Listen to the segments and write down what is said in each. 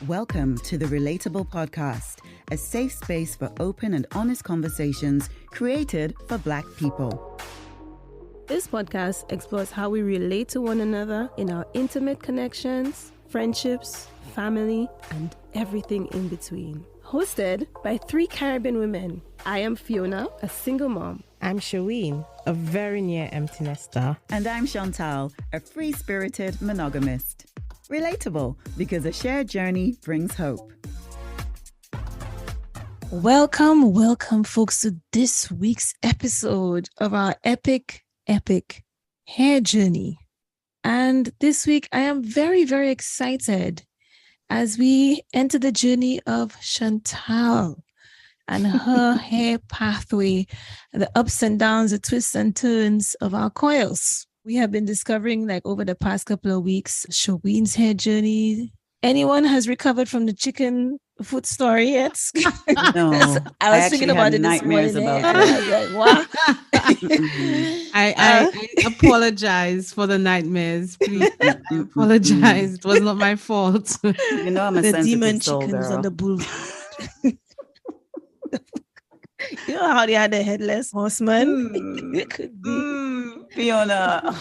Welcome to the Relatable podcast, a safe space for open and honest conversations created for Black people. This podcast explores how we relate to one another in our intimate connections, friendships, family, and everything in between. Hosted by 3 Caribbean women. I am Fiona, a single mom. I'm Shaween, a very near empty nester. And I'm Chantal, a free-spirited monogamist. Relatable, because a shared journey brings hope. Welcome, folks, to this week's episode of our epic hair journey. And this week, I am very, very excited as we enter the journey of Chantal and her hair pathway, the ups and downs, the twists and turns of our coils. We have been discovering, over the past couple of weeks, Shaween's hair journey. Anyone has recovered from the chicken foot story yet? No, I was thinking about it this morning. I was like, wow. I apologize for the nightmares. Please, I apologize. It was not my fault. You know, I'm a The sensitive demon soul, chickens girl. on the boulevard. You know how they had the headless horseman? It could be. Fiona.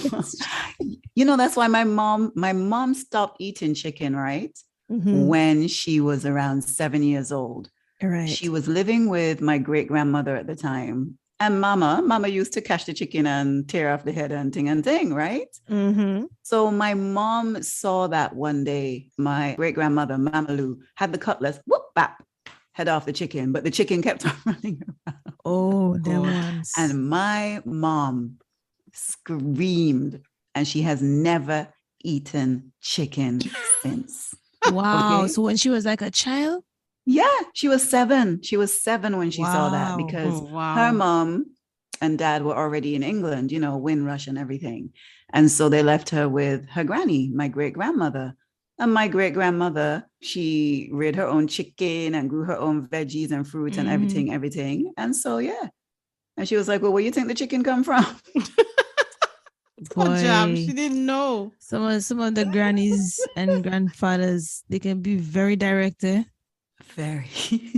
You know, that's why my mom stopped eating chicken, right? Mhm. When she was around 7 years old. Right. She was living with my great-grandmother at the time. And mama used to catch the chicken and tear off the head and ting, right? Mm-hmm. So my mom saw that one day. My great-grandmother, Mama Lou, had the cutlass, whoop, bap, head off the chicken. But the chicken kept on running around. Oh, there was. And my mom screamed, and she has never eaten chicken since. Wow. Okay. So when she was like a child? Yeah, she was 7. She was 7 when she saw that, Wow. because Oh, wow. her mom and dad were already in England, you know, Windrush and everything. And so they left her with her granny, my great-grandmother. And my great-grandmother, she reared her own chicken and grew her own veggies and fruits and everything. And so, yeah. And she was like, well, where you think the chicken come from? Good job. Boy. She didn't know. Some of the grannies and grandfathers, they can be very direct. Very.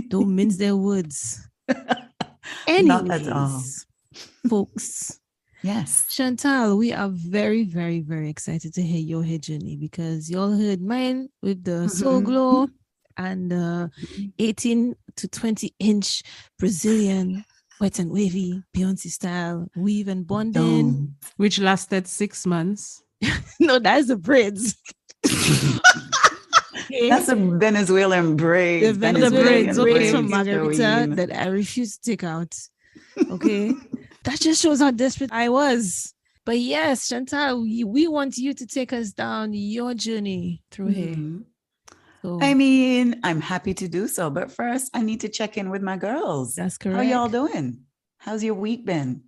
Don't mince their words. Not at all. Anyways, folks, Yes. Chantal, we are very, very, very excited to hear your hair journey, because y'all heard mine with the Soul Glow and the 18 to 20 inch Brazilian wet and wavy Beyonce style weave and bonding. Don't. Which lasted 6 months. No, that's the braids. Okay. That's a Venezuelan braid. The Venezuelan braids, braids from okay. Margarita Shaween. that I refuse to take out. Okay. That just shows how desperate I was. But yes, Chantal, we want you to take us down your journey through hair. Mhm. So I mean, I'm happy to do so, but first I need to check in with my girls. that's correct. How y'all doing? How's your week been?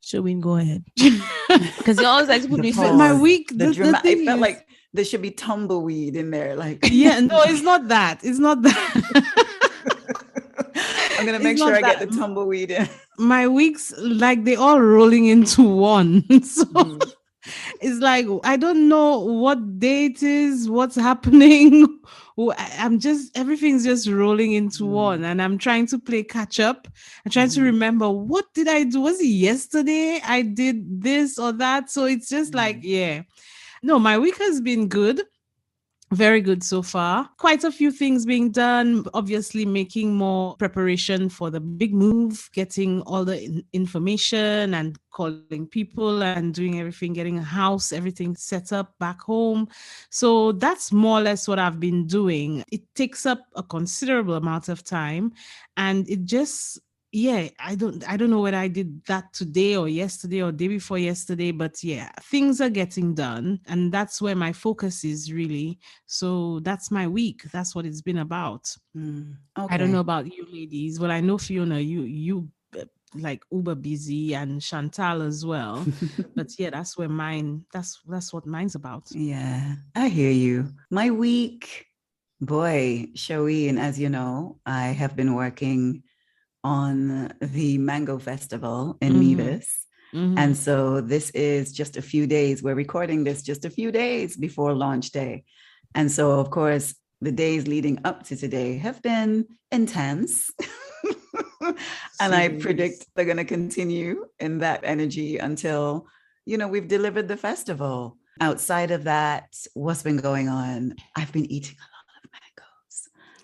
Shaween, go ahead. Because you always like to put me The first. pause. My week, The the drama, thing it felt is- like there should be tumbleweed in there. Like, Yeah, no, it's not that. It's not that. I'm gonna It's make sure not I get that. the tumbleweed in. My weeks, they're all rolling into one. So Mhm. it's like, I don't know what day it is, what's happening. Everything's just rolling into one. And I'm trying to play catch up. I'm trying to remember, what did I do? Was it yesterday I did this or that? So it's just like, yeah. No, my week has been good. Very good so far. Quite a few things being done. Obviously, making more preparation for the big move, getting all the information and calling people and doing everything, getting a house, everything set up back home. So that's more or less what I've been doing. It takes up a considerable amount of time, and it just, yeah, I don't know whether I did that today or yesterday or day before yesterday, but yeah, things are getting done, and that's where my focus is really. So that's my week. That's what it's been about. Okay. I don't know about you ladies. Well, I know Fiona, you like uber busy, and Chantal as well. But yeah, that's where that's what mine's about. Yeah, I hear you. My week, boy, Shaween, as you know, I have been working on the Mango Festival in Mhm. Nevis. Mhm. And so this is just a few days. We're recording this just a few days before launch day. And so, of course, the days leading up to today have been intense. And I predict they're going to continue in that energy until, we've delivered the festival. Outside of that, what's been going on? I've been eating a lot of mangoes.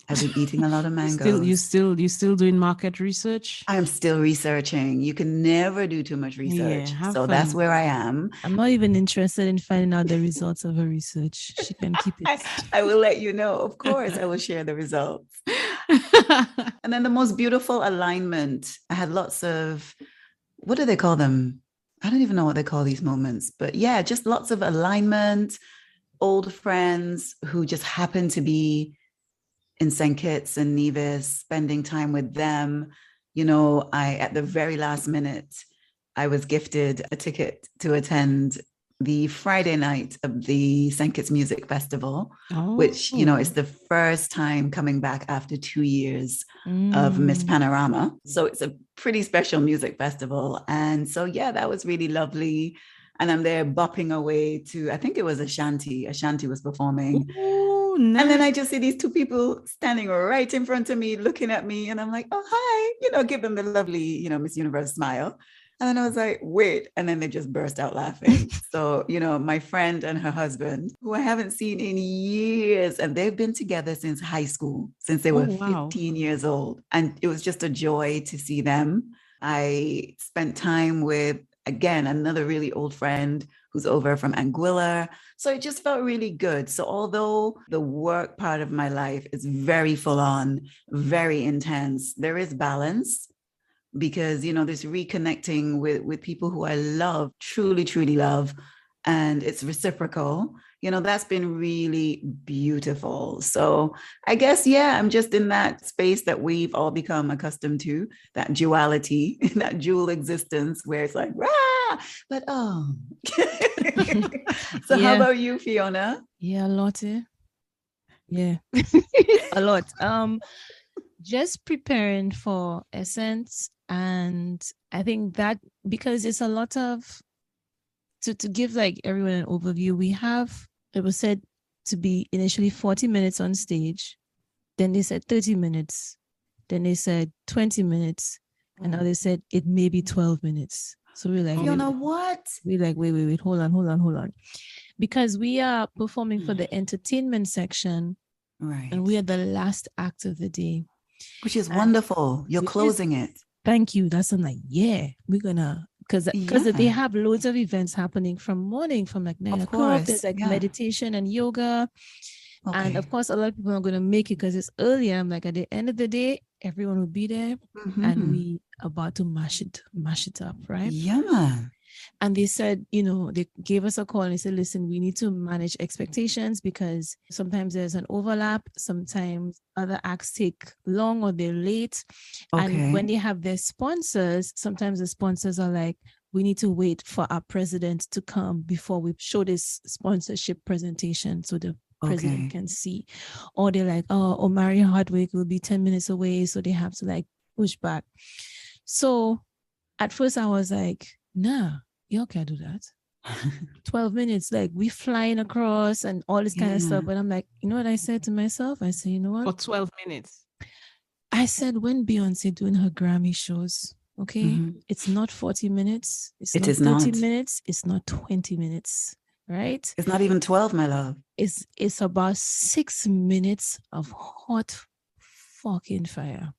I've been eating a lot of mangoes. You still doing market research? I'm still researching. You can never do too much research. Yeah, have So fun. that's where I am. I'm not even interested in finding out the results of her research. She can keep it. I will let you know. Of course, I will share the results. And then the most beautiful alignment. I had lots of, what do they call them? I don't even know what they call these moments, but yeah, just lots of alignment, old friends who just happen to be in St. Kitts and Nevis, spending time with them. At the very last minute, I was gifted a ticket to attend the Friday night of the St. Kitts Music Festival, which, is the first time coming back after 2 years of Miss Panorama. So it's a pretty special music festival. And so, yeah, that was really lovely. And I'm there bopping away to, I think it was Ashanti. Ashanti was performing. Ooh, nice. And then I just see these two people standing right in front of me, looking at me. And I'm like, oh, hi, give them the lovely, Miss Universe smile. And then I was like, wait. And then they just burst out laughing. So, my friend and her husband, who I haven't seen in years, and they've been together since high school, since they were 15 years old. And it was just a joy to see them. I spent time with, again, another really old friend who's over from Anguilla. So it just felt really good. So although the work part of my life is very full on, very intense, there is balance. Because, this reconnecting with people who I love, truly, truly love, and it's reciprocal, that's been really beautiful. So I guess, yeah, I'm just in that space that we've all become accustomed to, that duality, that dual existence where it's like, rah, but oh. So how about you, Fiona? Yeah, a lot. Yeah, a lot. Just preparing for Essence. And I think that because it's a lot of, to give like everyone an overview, it was said to be initially 40 minutes on stage. Then they said 30 minutes. Then they said 20 minutes. And now they said it may be 12 minutes. So we're like, Fiona, what? We're like, wait, hold on. Because we are performing for the entertainment section. Right. And we are the last act of the day. Which is wonderful. You're closing it. Thank you. That's, I'm like, yeah, we're gonna, because they have loads of events happening from morning, from like 9 o'clock. There's like meditation and yoga. Okay. And of course, a lot of people are going to make it because it's earlier. I'm like, at the end of the day, everyone will be there and we about to mash it up, right? Yeah. And they said, they gave us a call and they said, listen, we need to manage expectations because sometimes there's an overlap. Sometimes other acts take long or they're late. Okay. And when they have their sponsors, sometimes the sponsors are like, we need to wait for our president to come before we show this sponsorship presentation so the president can see. Or they're like, oh, Mary Hardwick will be 10 minutes away. So they have to like push back. So at first I was like, nah, y'all can't do that. 12 minutes, like we flying across and all this kind of stuff. But I'm like, you know what I said to myself? I said, you know what? For 12 minutes. I said, when Beyonce doing her Grammy shows, it's not 40 minutes. It's not 30 minutes. It's not 20 minutes, right? It's not even 12, my love. It's about 6 minutes of hot fucking fire.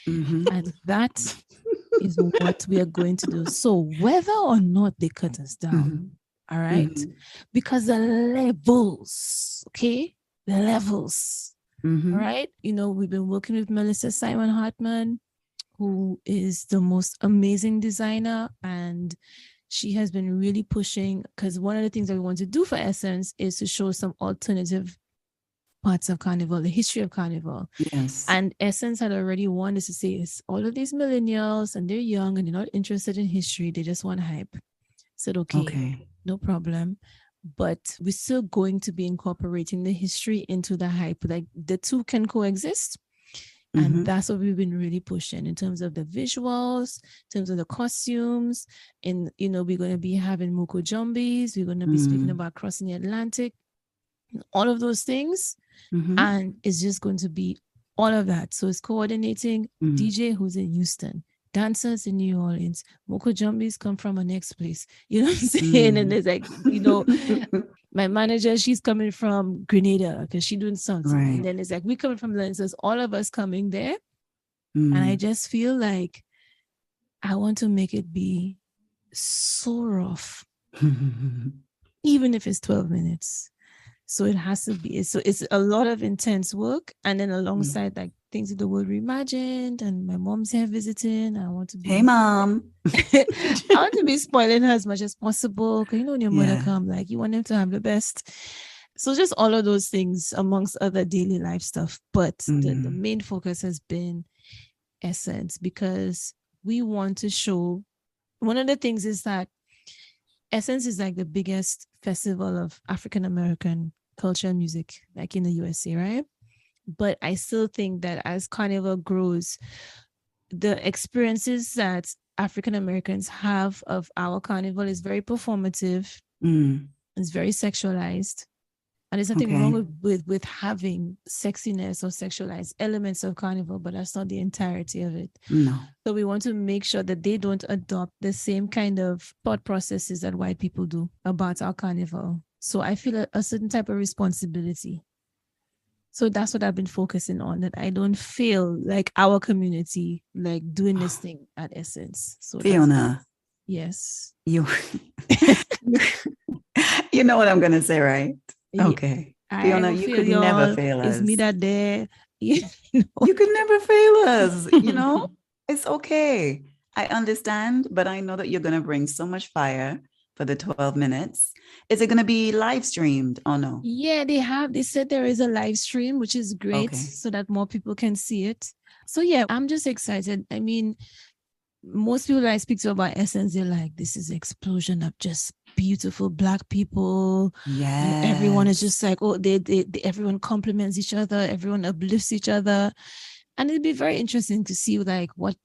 And that is what we are going to do. So whether or not they cut us down, all right, because the levels, all right, we've been working with Melissa Simon Hartman, who is the most amazing designer, and she has been really pushing, because one of the things that we want to do for Essence is to show some alternative parts of Carnival, the history of Carnival. Yes. And Essence had already wanted to say, it's all of these millennials and they're young and they're not interested in history. They just want hype. Said, okay, no problem. But we're still going to be incorporating the history into the hype. Like the two can coexist. And that's what we've been really pushing in terms of the visuals, in terms of the costumes. And, you know, we're going to be having Moko Jumbies. We're going to be speaking about crossing the Atlantic, all of those things. And it's just going to be all of that. So it's coordinating DJ who's in Houston, dancers in New Orleans, Moko Jumbies come from a next place. You know what I'm saying? And it's like, you know, my manager, she's coming from Grenada because she's doing something. Right. And then it's like, we coming from London. So it's all of us coming there. And I just feel like I want to make it be so rough, even if it's 12 minutes. So it has to be, so it's a lot of intense work. And then alongside like things with the word Reimagined, and my mom's here visiting. I want to be, hey, Mom. I want to be spoiling her as much as possible. Because you know, when your mother come, like you want them to have the best. So just all of those things amongst other daily life stuff. But the main focus has been Essence, because we want to show, one of the things is that Essence is like the biggest festival of African American culture and music, like in the USA, right? But I still think that as Carnival grows, the experiences that African Americans have of our Carnival is very performative. It's very sexualized. And there's nothing wrong with having sexiness or sexualized elements of Carnival, but that's not the entirety of it. No. So we want to make sure that they don't adopt the same kind of thought processes that white people do about our Carnival. So I feel a certain type of responsibility. So that's what I've been focusing on, that I don't feel like our community like doing this thing at Essence. So Fiona. Yes. You know what I'm going to say, right? Okay. Fiona, you could never fail us. It's me that there. You could never fail us. You know, it's okay. I understand, but I know that you're going to bring so much fire for the 12 minutes. Is it going to be live streamed or no? Yeah, they said there is a live stream, which is great, so that more people can see it. So yeah, I'm just excited. I mean, most people that I speak to about Essence, they're like, this is an explosion of just beautiful Black people. Yeah, everyone is just like, oh, they everyone compliments each other, everyone uplifts each other. And it'd be very interesting to see like what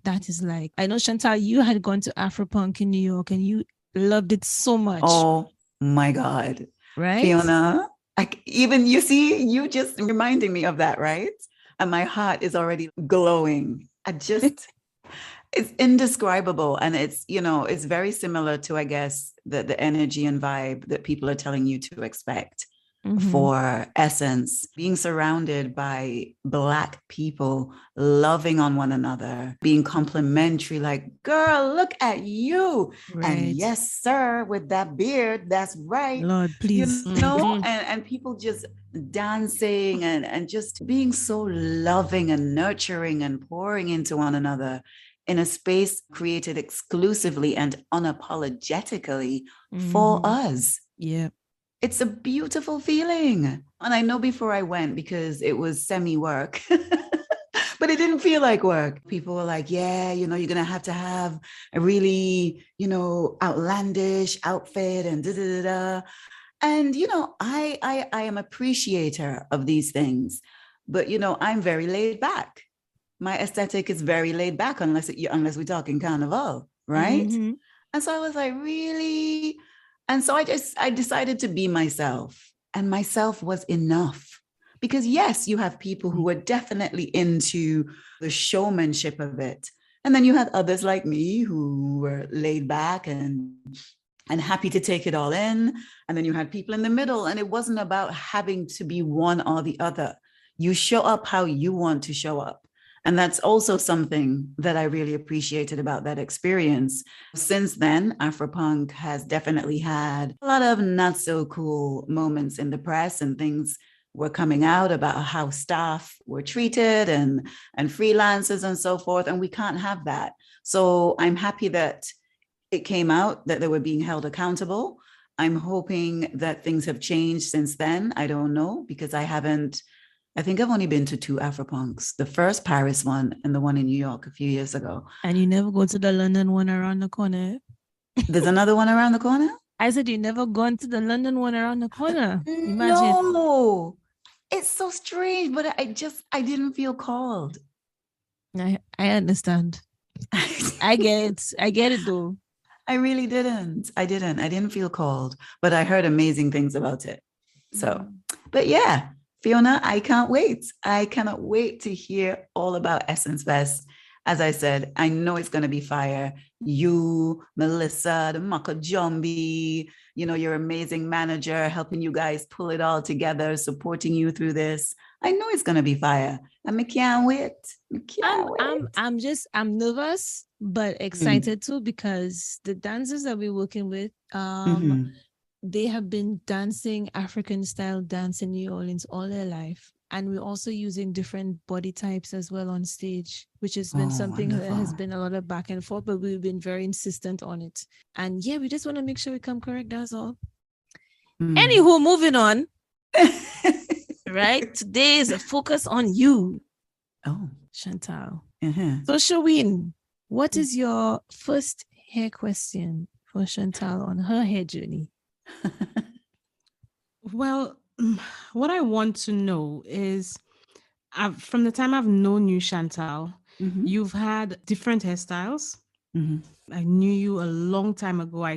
that is like. I know, Chantal, you had gone to Afropunk in New York and you loved it so much. Oh my God. Right? Fiona, you just reminding me of that, right? And my heart is already glowing. It's indescribable. And it's, you know, it's very similar to, I guess, the energy and vibe that people are telling you to expect for Essence, being surrounded by Black people, loving on one another, being complimentary, like, girl, look at you. Right. And yes, sir, with that beard, that's right. Lord, please. You know, and people just dancing and just being so loving and nurturing and pouring into one another in a space created exclusively and unapologetically for us. Yeah. It's a beautiful feeling. And I know before I went, because it was semi-work, but it didn't feel like work. People were like, yeah, you know, you're going to have a really, you know, outlandish outfit and da-da-da-da. And, you know, I am an appreciator of these things, but, you know, I'm very laid back. My aesthetic is very laid back unless we're talking Carnival, right? And so I was like, really? And so I decided to be myself, and myself was enough. Because yes, you have people who are definitely into the showmanship of it. And then you had others like me who were laid back and happy to take it all in. And then you had people in the middle, and it wasn't about having to be one or the other. You show up how you want to show up. And that's also something that I really appreciated about that experience. Since then, Afropunk has definitely had a lot of not so cool moments in the press, and things were coming out about how staff were treated and freelancers and so forth. And we can't have that. So I'm happy that it came out that they were being held accountable. I'm hoping that things have changed since then. I don't know, because I think I've only been to 2 Afropunks, the first Paris one and the one in New York a few years ago. And you never go to the London one around the corner? There's another one around the corner? I said you never gone to the London one around the corner. Imagine. No. It's so strange, but I didn't feel called. I understand. I get it though. I really didn't. I didn't feel called, but I heard amazing things about it. So, but yeah, Fiona, I can't wait. I cannot wait to hear all about Essence Fest. As I said, I know it's going to be fire. You, Melissa, the Maka Jumbi, your amazing manager helping you guys pull it all together, supporting you through this. I know it's going to be fire. And I can't wait. I'm nervous, but excited too, because the dancers that we're working with, they have been dancing African style dance in New Orleans all their life. And we're also using different body types as well on stage, which has been something wonderful. that has been a lot of back and forth, but we've been very insistent on it. And yeah, we just want to make sure we come correct, that's all. Anywho, moving on. Right? Today is a focus on you. Oh. Chantal. So Shaween, what is your first hair question for Chantal on her hair journey? Well, what I want to know is, from the time I've known you, Chantal, you've had different hairstyles. I knew you a long time ago.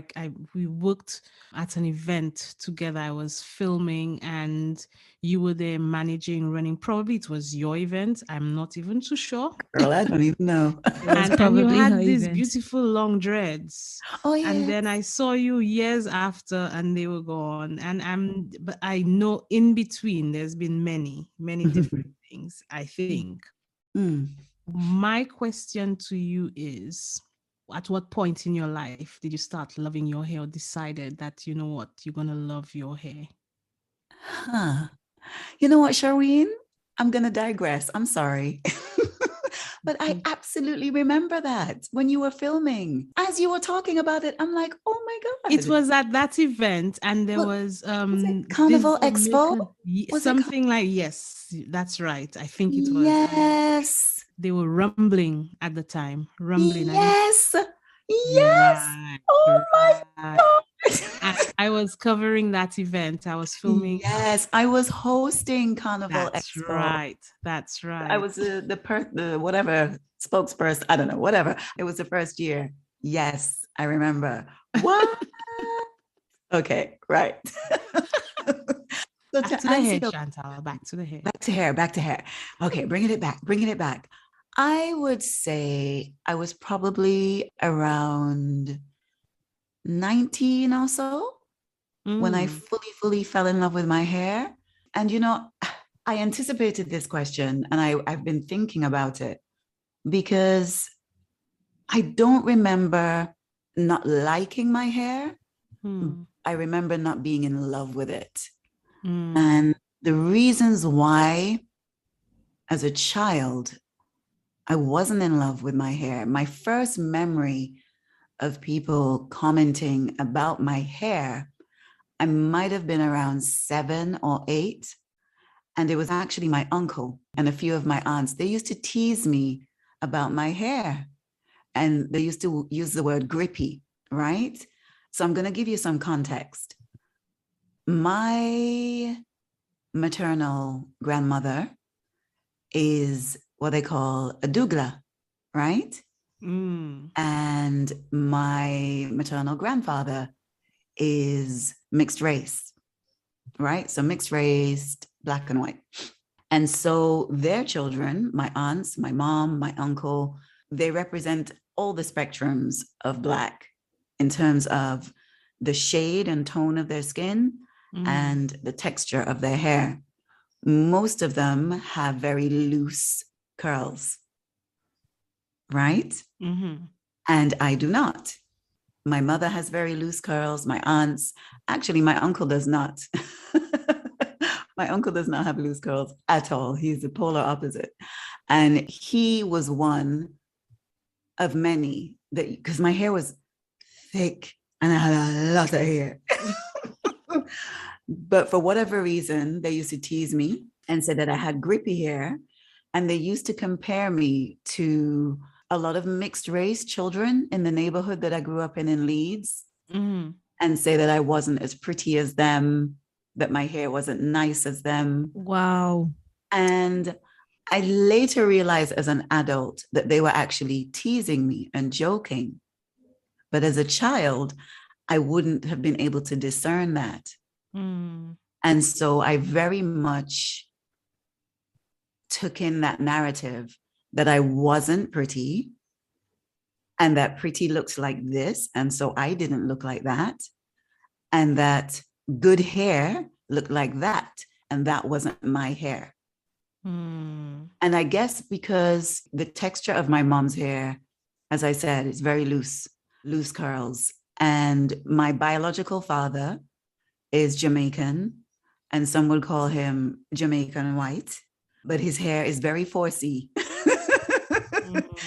We worked at an event together. I was filming and you were there managing, running. Probably it was your event. I'm not even too sure. Girl, I don't even know. And you had these beautiful long dreads. Oh yeah. And then I saw you years after and they were gone. But I know in between there's been many different things, I think. My question to you is, at what point in your life did you start loving your hair, or decided that, you know what, you're going to love your hair? You know what, Charween? I'm going to digress. I'm sorry. But I absolutely remember that when you were filming. As you were talking about it, I'm like, oh my God. It was at that event and there was Carnival Expo? Something like, yes, that's right. I think it was. Yes. They were rumbling at the time. Yes. Right, oh my God. I was covering that event. I was filming. Yes, I was hosting Carnival Expo. That's right. I was the whatever spokesperson. I don't know, whatever. It was the first year. Yes, I remember. What? Okay, right. So back to the hair, Chantal. Back to the hair. Back to hair. Okay, bringing it back. I would say I was probably around 19 or so when I fully fell in love with my hair. And, I anticipated this question and I've been thinking about it because I don't remember not liking my hair. I remember not being in love with it. And the reasons why, as a child, I wasn't in love with my hair. My first memory of people commenting about my hair, I might have been around 7 or 8. And it was actually my uncle and a few of my aunts. They used to tease me about my hair. And they used to use the word grippy, right? So I'm going to give you some context. My maternal grandmother is what they call a dougla, right? And my maternal grandfather is mixed race, right? So mixed race, Black and white. And so their children, my aunts, my mom, my uncle, they represent all the spectrums of Black in terms of the shade and tone of their skin and the texture of their hair. Most of them have very loose curls, right? And I do not. My mother has very loose curls. My aunts, actually, my uncle does not. My uncle does not have loose curls at all. He's the polar opposite. And he was one of many that, because my hair was thick and I had a lot of hair. But for whatever reason, they used to tease me and say that I had grippy hair. And they used to compare me to a lot of mixed race children in the neighborhood that I grew up in Leeds, and say that I wasn't as pretty as them, that my hair wasn't nice as them. Wow. And I later realized as an adult that they were actually teasing me and joking. But as a child, I wouldn't have been able to discern that. And so I very much took in that narrative that I wasn't pretty and that pretty looks like this. And so I didn't look like that. And that good hair looked like that. And that wasn't my hair. And I guess because the texture of my mom's hair, as I said, is very loose curls. And my biological father is Jamaican, and some would call him Jamaican white, but his hair is very 4C.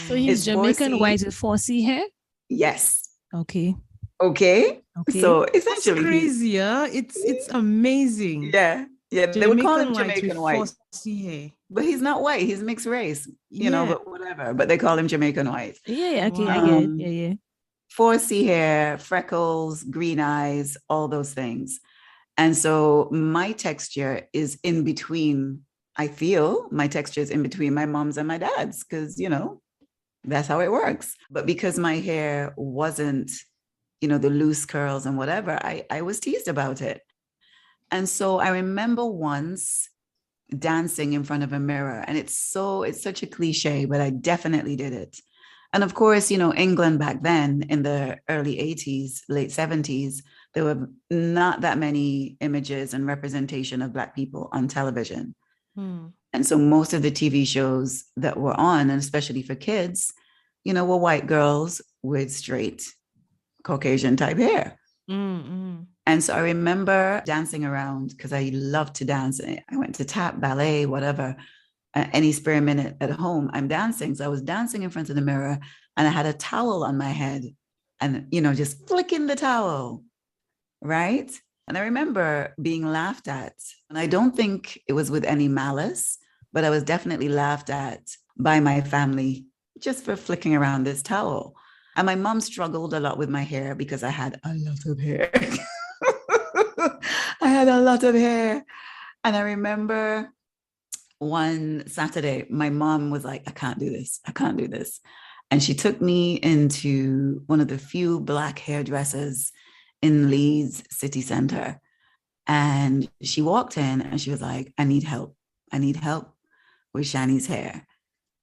So he's Jamaican 4C. white with 4C hair? Yes. Okay. So essentially, it's crazy. It's amazing. Yeah. They would call him Jamaican white. 4C hair. But he's not white. He's mixed race, you know, but whatever. But they call him Jamaican white. Yeah, okay, I get it. Yeah. 4C hair, freckles, green eyes, all those things. And so my texture is in between. I feel my texture is in between my mom's and my dad's because, you know, that's how it works. But because my hair wasn't, you know, the loose curls and whatever, I was teased about it. And so I remember once dancing in front of a mirror, and it's such a cliche, but I definitely did it. And of course, you know, England back then in the early 80s, late 70s, there were not that many images and representation of Black people on television. And so most of the TV shows that were on, and especially for kids, you know, were white girls with straight Caucasian type hair. And so I remember dancing around because I loved to dance. I went to tap, ballet, whatever, any spare minute at home, I'm dancing. So I was dancing in front of the mirror and I had a towel on my head and, you know, just flicking the towel, right? And I remember being laughed at. And I don't think it was with any malice, but I was definitely laughed at by my family just for flicking around this towel. And my mom struggled a lot with my hair because I had a lot of hair. I had a lot of hair. And I remember one Saturday, my mom was like, I can't do this. I can't do this. And she took me into one of the few Black hairdressers in Leeds city center. And she walked in and she was like, I need help. I need help with Shani's hair.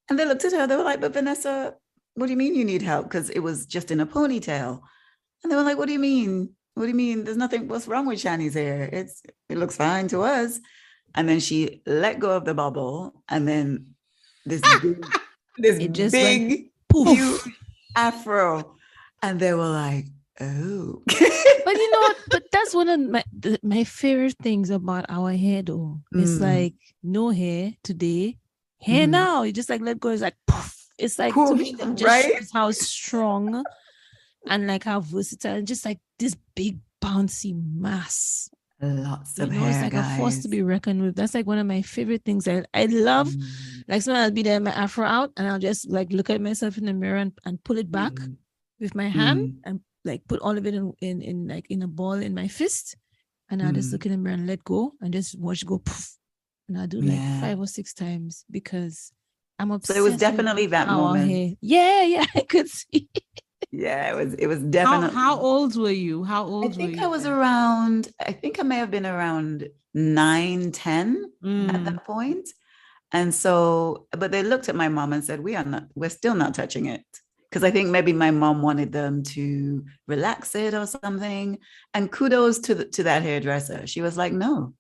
And they looked at her, they were like, but Vanessa, what do you mean you need help? Because it was just in a ponytail. And they were like, what do you mean? What do you mean? There's nothing, what's wrong with Shani's hair? It looks fine to us. And then she let go of the bubble. And then this big, huge afro. And they were like, oh. But you know what? But that's one of my favorite things about our hair though. It's like no hair today. Hair now. You just like let go. It's like poof. It's like to me that just shows how strong and like how versatile and just like this big bouncy mass. Lots of hair. It's like a force to be reckoned with. That's like one of my favorite things. I love like sometimes I'll be there, my afro out, and I'll just like look at myself in the mirror and pull it back with my hand and like put all of it in like in a ball in my fist, and I'll just look in the mirror and let go and just watch it go poof. And I'll do like 5 or 6 times because I'm obsessed. So it was definitely that moment. Hair. Yeah, I could see. Yeah, it was definitely. How old were you? I think I was around, I think I may have been around 9, 10 at that point. And so, but they looked at my mom and said, we're still not touching it. Because I think maybe my mom wanted them to relax it or something. And kudos to that hairdresser. She was like, no.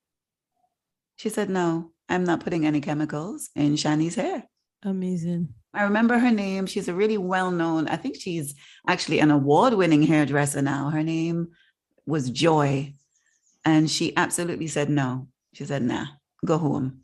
She said, no, I'm not putting any chemicals in Shani's hair. Amazing. I remember her name. She's a really well-known, I think she's actually an award-winning hairdresser now. Her name was Joy. And she absolutely said no. She said, nah, go home.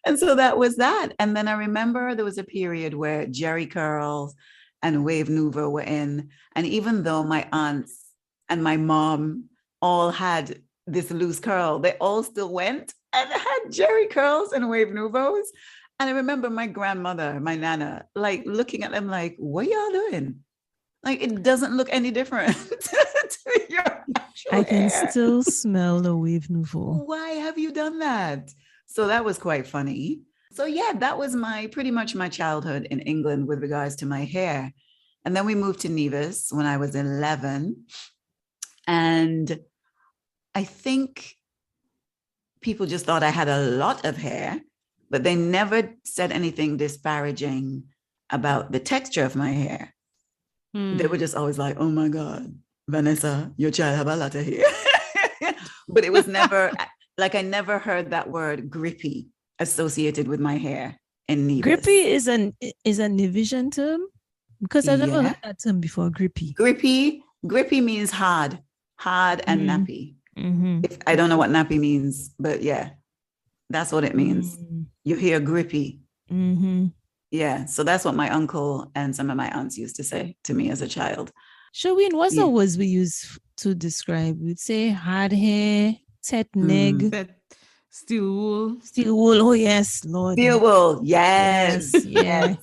And so that was that. And then I remember there was a period where Jerry curls and Wave Nouveau were in. And even though my aunts and my mom all had this loose curl, they all still went and had Jerry curls and Wave Nouveaux. And I remember my grandmother, my nana, like looking at them like, what y'all doing? Like it doesn't look any different to your actual I can hair. still smell the wave nouveau. Why have you done that? So that was quite funny. So yeah, that was pretty much my childhood in England with regards to my hair. And then we moved to Nevis when I was 11. And I think people just thought I had a lot of hair, but they never said anything disparaging about the texture of my hair. They were just always like, oh my God, Vanessa, your child have a lot of hair. But it was never, like I never heard that word grippy associated with my hair in Nevis. Grippy is a Nevisian term? Because I've never heard that term before, grippy. Grippy means hard and nappy. I don't know what nappy means, but yeah, that's what it means. You hear grippy. Yeah, so that's what my uncle and some of my aunts used to say to me as a child. Sherwin, what's the words we use to describe? We'd say hard hair, set neg, steel wool. Steel wool, oh yes, Lord. Steel wool, yes. Yes.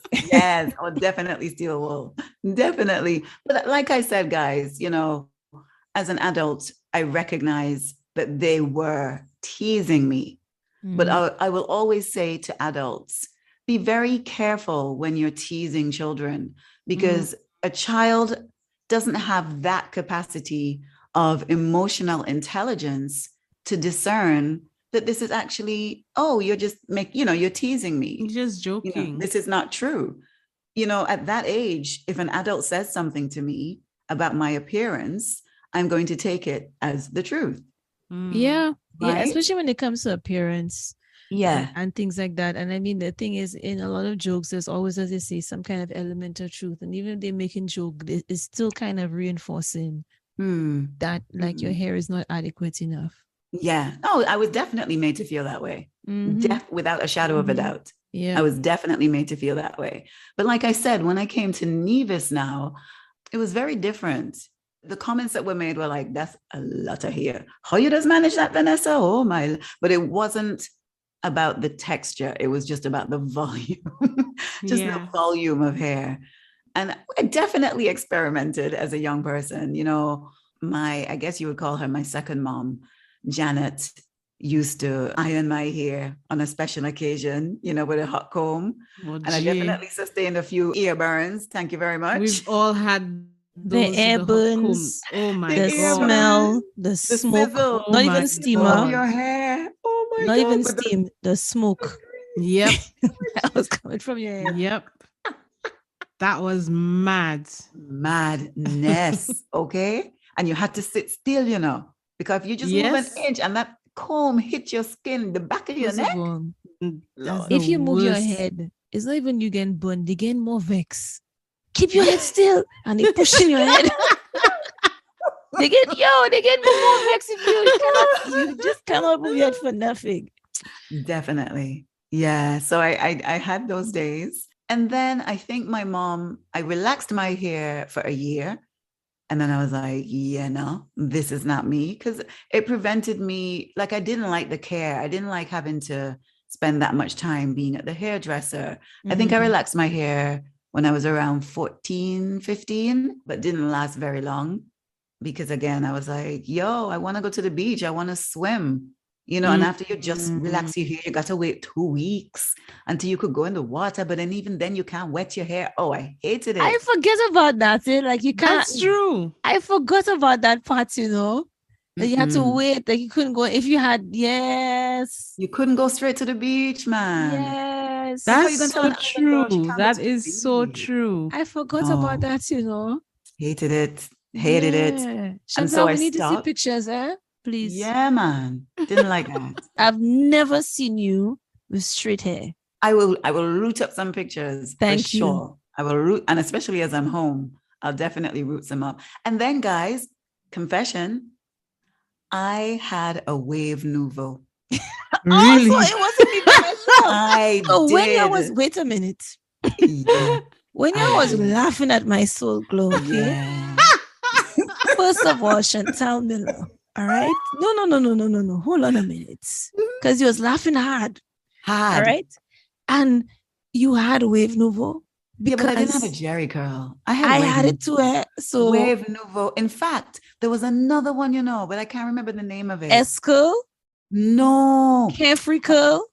Oh, definitely steel wool. Definitely. But like I said, guys, you know, as an adult, I recognize that they were teasing me. But I will always say to adults, be very careful when you're teasing children, because a child doesn't have that capacity of emotional intelligence to discern that this is actually, oh, you're just you're teasing me. You're just joking. You know, this is not true. You know, at that age, if an adult says something to me about my appearance, I'm going to take it as the truth. Yeah. Right? Yeah, especially when it comes to appearance. Yeah. And things like that. And I mean, the thing is, in a lot of jokes, there's always, as they say, some kind of element of truth. And even if they're making joke, it's still kind of reinforcing that like your hair is not adequate enough. Yeah. Oh, I was definitely made to feel that way. Without a shadow of a doubt. Yeah. I was definitely made to feel that way. But like I said, when I came to Nevis now, it was very different. The comments that were made were like, that's a lot of hair. How you just manage that, Vanessa? Oh my. But it wasn't about the texture. It was just about the volume, the volume of hair. And I definitely experimented as a young person. You know, I guess you would call her my second mom, Janet, used to iron my hair on a special occasion, you know, with a hot comb. And I definitely sustained a few ear burns. Thank you very much. We've all had the air burns, oh my the God. Smell, the smoke, sizzle. not even steamer. Your hair. Oh my not God. even steam, the smoke. Yep. That was coming from your hair. Yep. That was madness. Okay. And you had to sit still, you know, because if you just move an inch and that comb hit your skin, the back of your neck. If you move your head, it's not even you getting burned, they getting more vex. Keep your head still, and they pushing your head. they get more vex if you just cannot move your head for nothing. Definitely. Yeah. So I had those days. And then I think my mom, I relaxed my hair for a year. And then I was like, yeah, no, this is not me. Because it prevented me, like I didn't like the care. I didn't like having to spend that much time being at the hairdresser. I think I relaxed my hair when I was around 14, 15, but didn't last very long. Because again, I was like, yo, I want to go to the beach. I want to swim. You know, and after you just relax your hair, you got to wait 2 weeks until you could go in the water. But then even then you can't wet your hair. Oh, I hated it. I forget about that. Like you can't. That's true. I forgot about that part, you know. That you had to wait. Like you couldn't go if you had, you couldn't go straight to the beach, man. Yes. That's so true. That is so true. I forgot about that, you know. Hated it. It. Chantal, and so we need to see pictures, please. Yeah, man. Didn't like that. I've never seen you with straight hair. I will root up some pictures. Thank you. Sure. I will root, and especially as I'm home, I'll definitely root some up. And then, guys, confession, I had a wave nouveau. Really? Oh, so it wasn't even myself. I so did. Wait a minute. Yeah. When I was laughing at my soul glow, okay? Yeah. First of all, Chantal Miller. All right. No. Hold on a minute. Because you was laughing hard. All right. And you had wave nouveau. Yeah, but I didn't have a because Jerry curl. I had I Wave had it Nouveau. too. So Wave Nouveau. In fact, there was another one, but I can't remember the name of it. S-curl, No, carefree curl.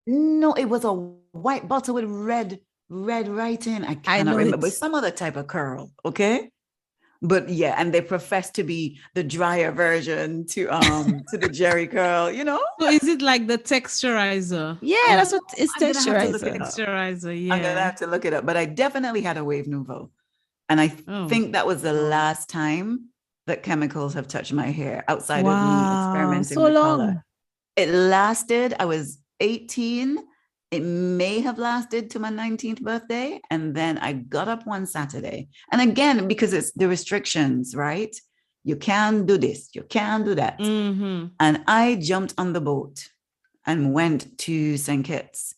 no, it was a white bottle with red writing. I I cannot know remember. it. It's some other type of curl. Okay. But yeah, and they profess to be the drier version to the Jerry curl. So is it like the texturizer? Yeah, I that's don't know. what it's I'm gonna have to look it texturizer. up. Texturizer, I'm gonna yeah. have to look it up. But I definitely had a Wave Nouveau. And I Oh, think that was the last time that chemicals have touched my hair outside of me Wow, experimenting so with color. long. It lasted, I was 18. It may have lasted to my 19th birthday. And then I got up one Saturday. And again, because it's the restrictions, right? You can't do this, you can't do that. mm-hmm. And I jumped on the boat and went to St. Kitts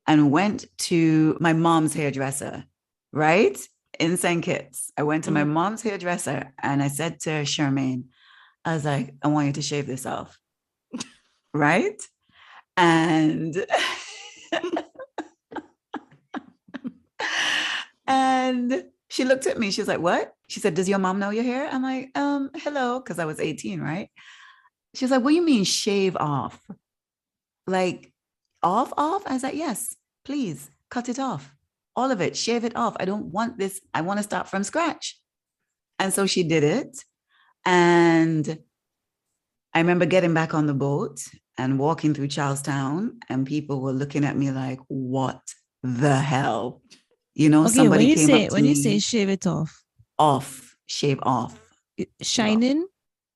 and went to my mom's hairdresser, right? In St. Kitts. I went to my mom's hairdresser and I said to Charmaine, I was like, I want you to shave this off. Right? And and she looked at me. She was like, what? She said, does your mom know your hair? I'm like, hello, because I was 18, right? She was like, what do you mean shave off? Like off? I was like, yes, please cut it off. All of it, shave it off. I don't want this. I want to start from scratch. And so she did it. And I remember getting back on the boat and walking through Charlestown, and people were looking at me like, what the hell? Okay, somebody came up to when you me. say shave it off, Shave off. shining,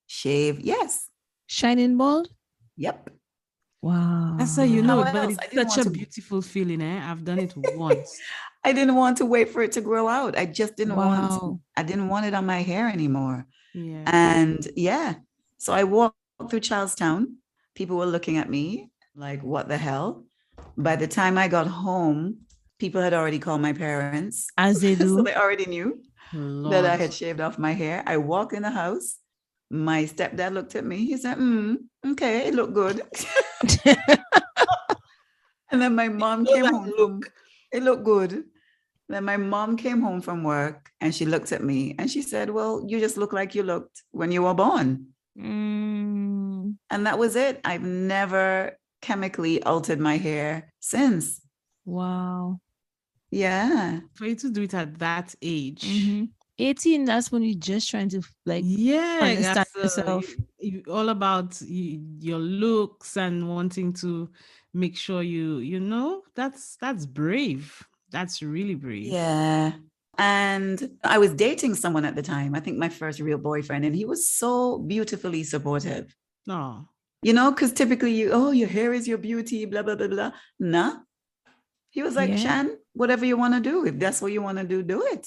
Shave, yes. shining bald. Yep. Wow. That's how you know, How but else? it's such a beautiful feeling, eh? I've done it once. I didn't want to wait for it to grow out. I just didn't want Wow. I didn't want it on my hair anymore. Yeah. And yeah, so I walked through Charlestown. People were looking at me like, what the hell? By the time I got home, people had already called my parents. As they do. So they already knew that I Lord. had shaved off my hair. I walked in the house. My stepdad looked at me. He said, okay, it looked good. And then my mom came home. It looked good. Then my mom came home from work and she looked at me and she said, well, you just look like you looked when you were born. And that was it. I've never chemically altered my hair since. Wow. Yeah. For you to do it at that age. 18, that's when you're just trying to understand yourself. You all about your looks and wanting to make sure you know that's brave. That's really brave. Yeah. And I was dating someone at the time, I think my first real boyfriend, and he was so beautifully supportive. Oh. Because typically your hair is your beauty, blah, blah, blah, blah. Nah. He was like, Shan, whatever you want to do, if that's what you want to do, do it.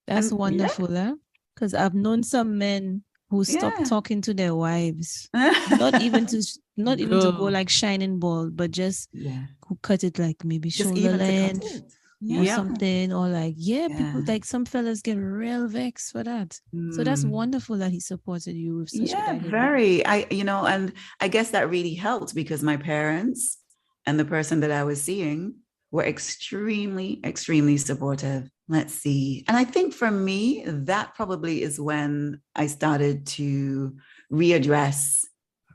That's wonderful, eh? Because I've known some men who stopped talking to their wives, not even to go like shining bald, but just who cut it like maybe just shoulder length or something, or like people like some fellas get real vexed for that. So that's wonderful that he supported you with such a very. And I guess that really helped because my parents and the person that I was seeing were extremely, extremely supportive. Let's see. And I think for me, that probably is when I started to readdress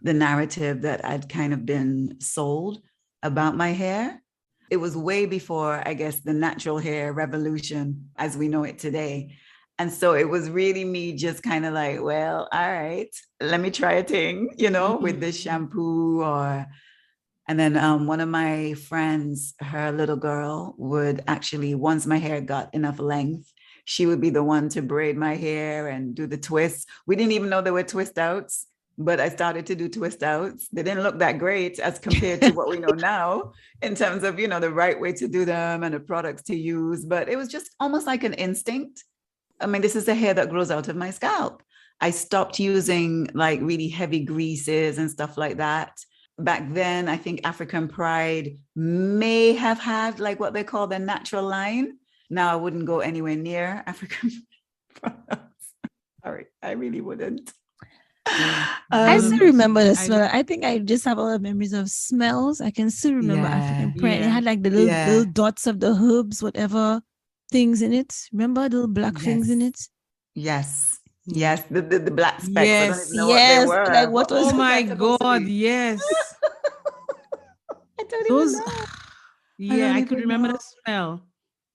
the narrative that I'd kind of been sold about my hair. It was way before, I guess, the natural hair revolution as we know it today. And so it was really me just kind of like, well, all right, let me try a thing, with this shampoo And then one of my friends, her little girl would actually, once my hair got enough length, she would be the one to braid my hair and do the twists. We didn't even know there were twist outs, but I started to do twist outs. They didn't look that great as compared to what we know now in terms of, the right way to do them and the products to use. But it was just almost like an instinct. I mean, this is the hair that grows out of my scalp. I stopped using like really heavy greases and stuff like that. Back then, I think African Pride may have had like what they call the natural line. Now I wouldn't go anywhere near African products. Sorry, I really wouldn't. I still remember the smell. I think I just have all the memories of smells. I can still remember African Pride. It had like the little dots of the herbs, whatever. things in it. Remember the little black things in it? Yes. Yeah. Yes. The black specks. I don't Yes. even know what they Yes. Like were. what Oh was What was my that supposed to God. be? Yes. I don't even Those, know. I yeah, don't I could even remember the know. smell.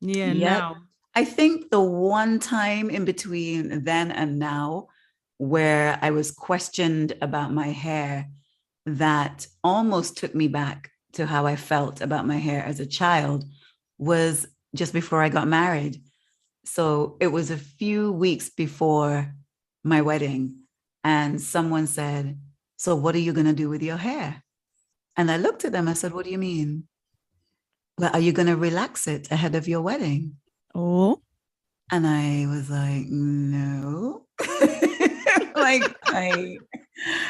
Yeah, Yep. now. I think the one time in between then and now where I was questioned about my hair that almost took me back to how I felt about my hair as a child was just before I got married. So it was a few weeks before my wedding, and someone said, "So what are you going to do with your hair?" And I looked at them. I said, "What do you mean?" "Well, are you going to relax it ahead of your wedding?" Oh, And I was like, "No." Like,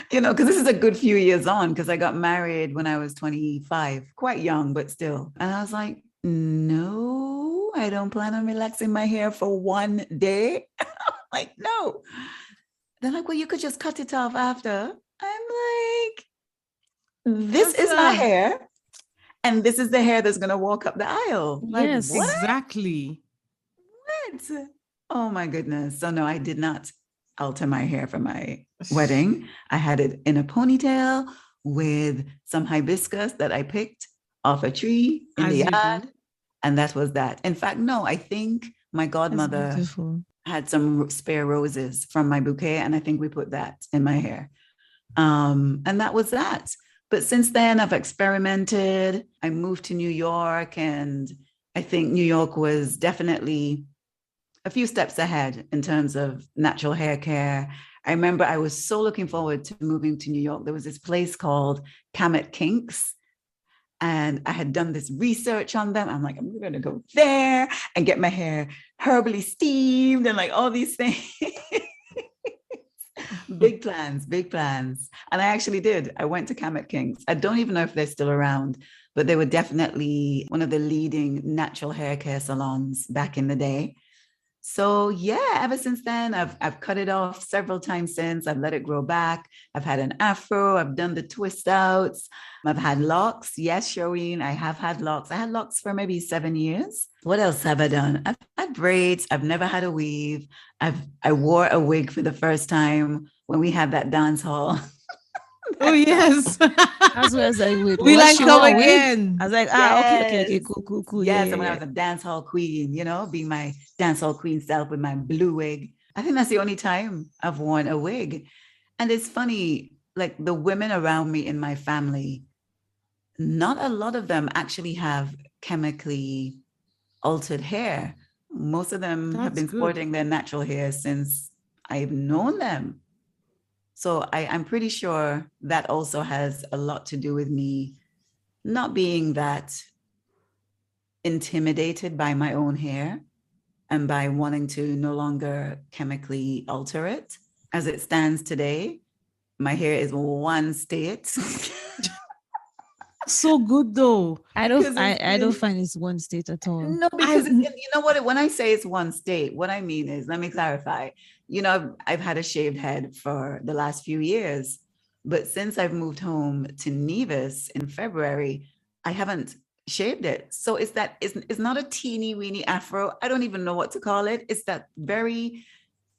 because this is a good few years on, because I got married when I was 25, quite young, but still. And I was like, "No, I don't plan on relaxing my hair for one day." Like, no. They're like, "Well, you could just cut it off after." I'm like, "This That's is my hair, and this is the hair that's going to walk up the aisle." Like, yes. what? exactly. Oh my goodness. So no, I did not alter my hair for my wedding. I had it in a ponytail with some hibiscus that I picked off a tree in As the you yard. do. And that was that. In fact, no, I think my That's godmother beautiful. had some spare roses from my bouquet, and I think we put that in my hair. And that was that. But since then, I've experimented. I moved to New York, and I think New York was definitely a few steps ahead in terms of natural hair care. I remember I was so looking forward to moving to New York. There was this place called Kamet Kinks, and I had done this research on them. I'm like, I'm going to go there and get my hair herbally steamed and like all these things. Big plans, big plans. And I actually did. I went to Kamet Kinks. I don't even know if they're still around, but they were definitely one of the leading natural hair care salons back in the day. So yeah, ever since then, I've cut it off several times since. I've let it grow back. I've had an afro. I've done the twist outs. I've had locks. Yes, Shireen, I have had locks. I had locks for maybe 7 years. What else have I done? I've had braids. I've never had a weave. I wore a wig for the first time when we had that dance hall. Oh, yes. As well as like, wait, We what? like She come wore a wig? again. I was like, okay, Yes. cool, cool, cool. Yeah, Yes. yeah, And when I yeah. was a dance hall queen, being my dance hall queen self with my blue wig. I think that's the only time I've worn a wig. And it's funny, like the women around me in my family, not a lot of them actually have chemically altered hair. Most of them have That's been good. sporting their natural hair since I've known them. So I'm pretty sure that also has a lot to do with me not being that intimidated by my own hair and by wanting to no longer chemically alter it. As it stands today, my hair is one state. So good though. I don't, Because I don't find it's one state at all. no, I because you know what? When I say it's one state, what I mean is, let me clarify. I've had a shaved head for the last few years, but since I've moved home to Nevis in February, I haven't shaved it. So it's not a teeny weeny afro. I don't even know what to call it. It's that very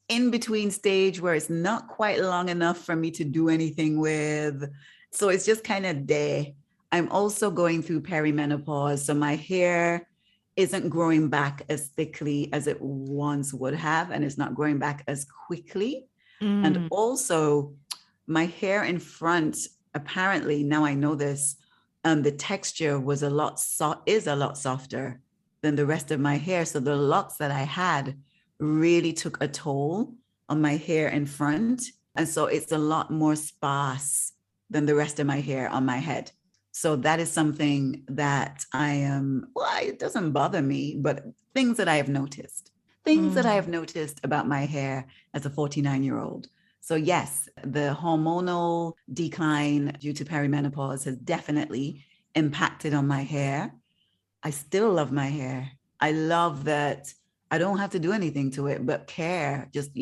in between stage where it's not quite long enough for me to do anything with. So it's just kind of there. I'm also going through perimenopause. So my hair isn't growing back as thickly as it once would have, and it's not growing back as quickly. And also, my hair in front, apparently, now I know this, the texture is a lot softer than the rest of my hair. So the locks that I had really took a toll on my hair in front. And so it's a lot more sparse than the rest of my hair on my head. So that is something that it doesn't bother me, but things that I have noticed. Things that I have noticed about my hair as a 49-year-old. So yes, the hormonal decline due to perimenopause has definitely impacted on my hair. I still love my hair. I love that I don't have to do anything to it, but care. Just,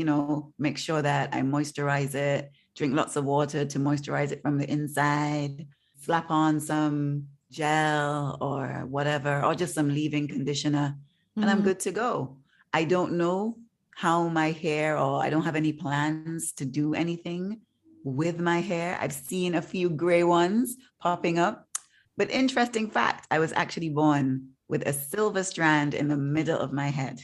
make sure that I moisturize it, drink lots of water to moisturize it from the inside, slap on some gel or whatever, or just some leave-in conditioner and I'm good to go. I don't know how my hair, or I don't have any plans to do anything with my hair. I've seen a few gray ones popping up. But interesting fact, I was actually born with a silver strand in the middle of my head.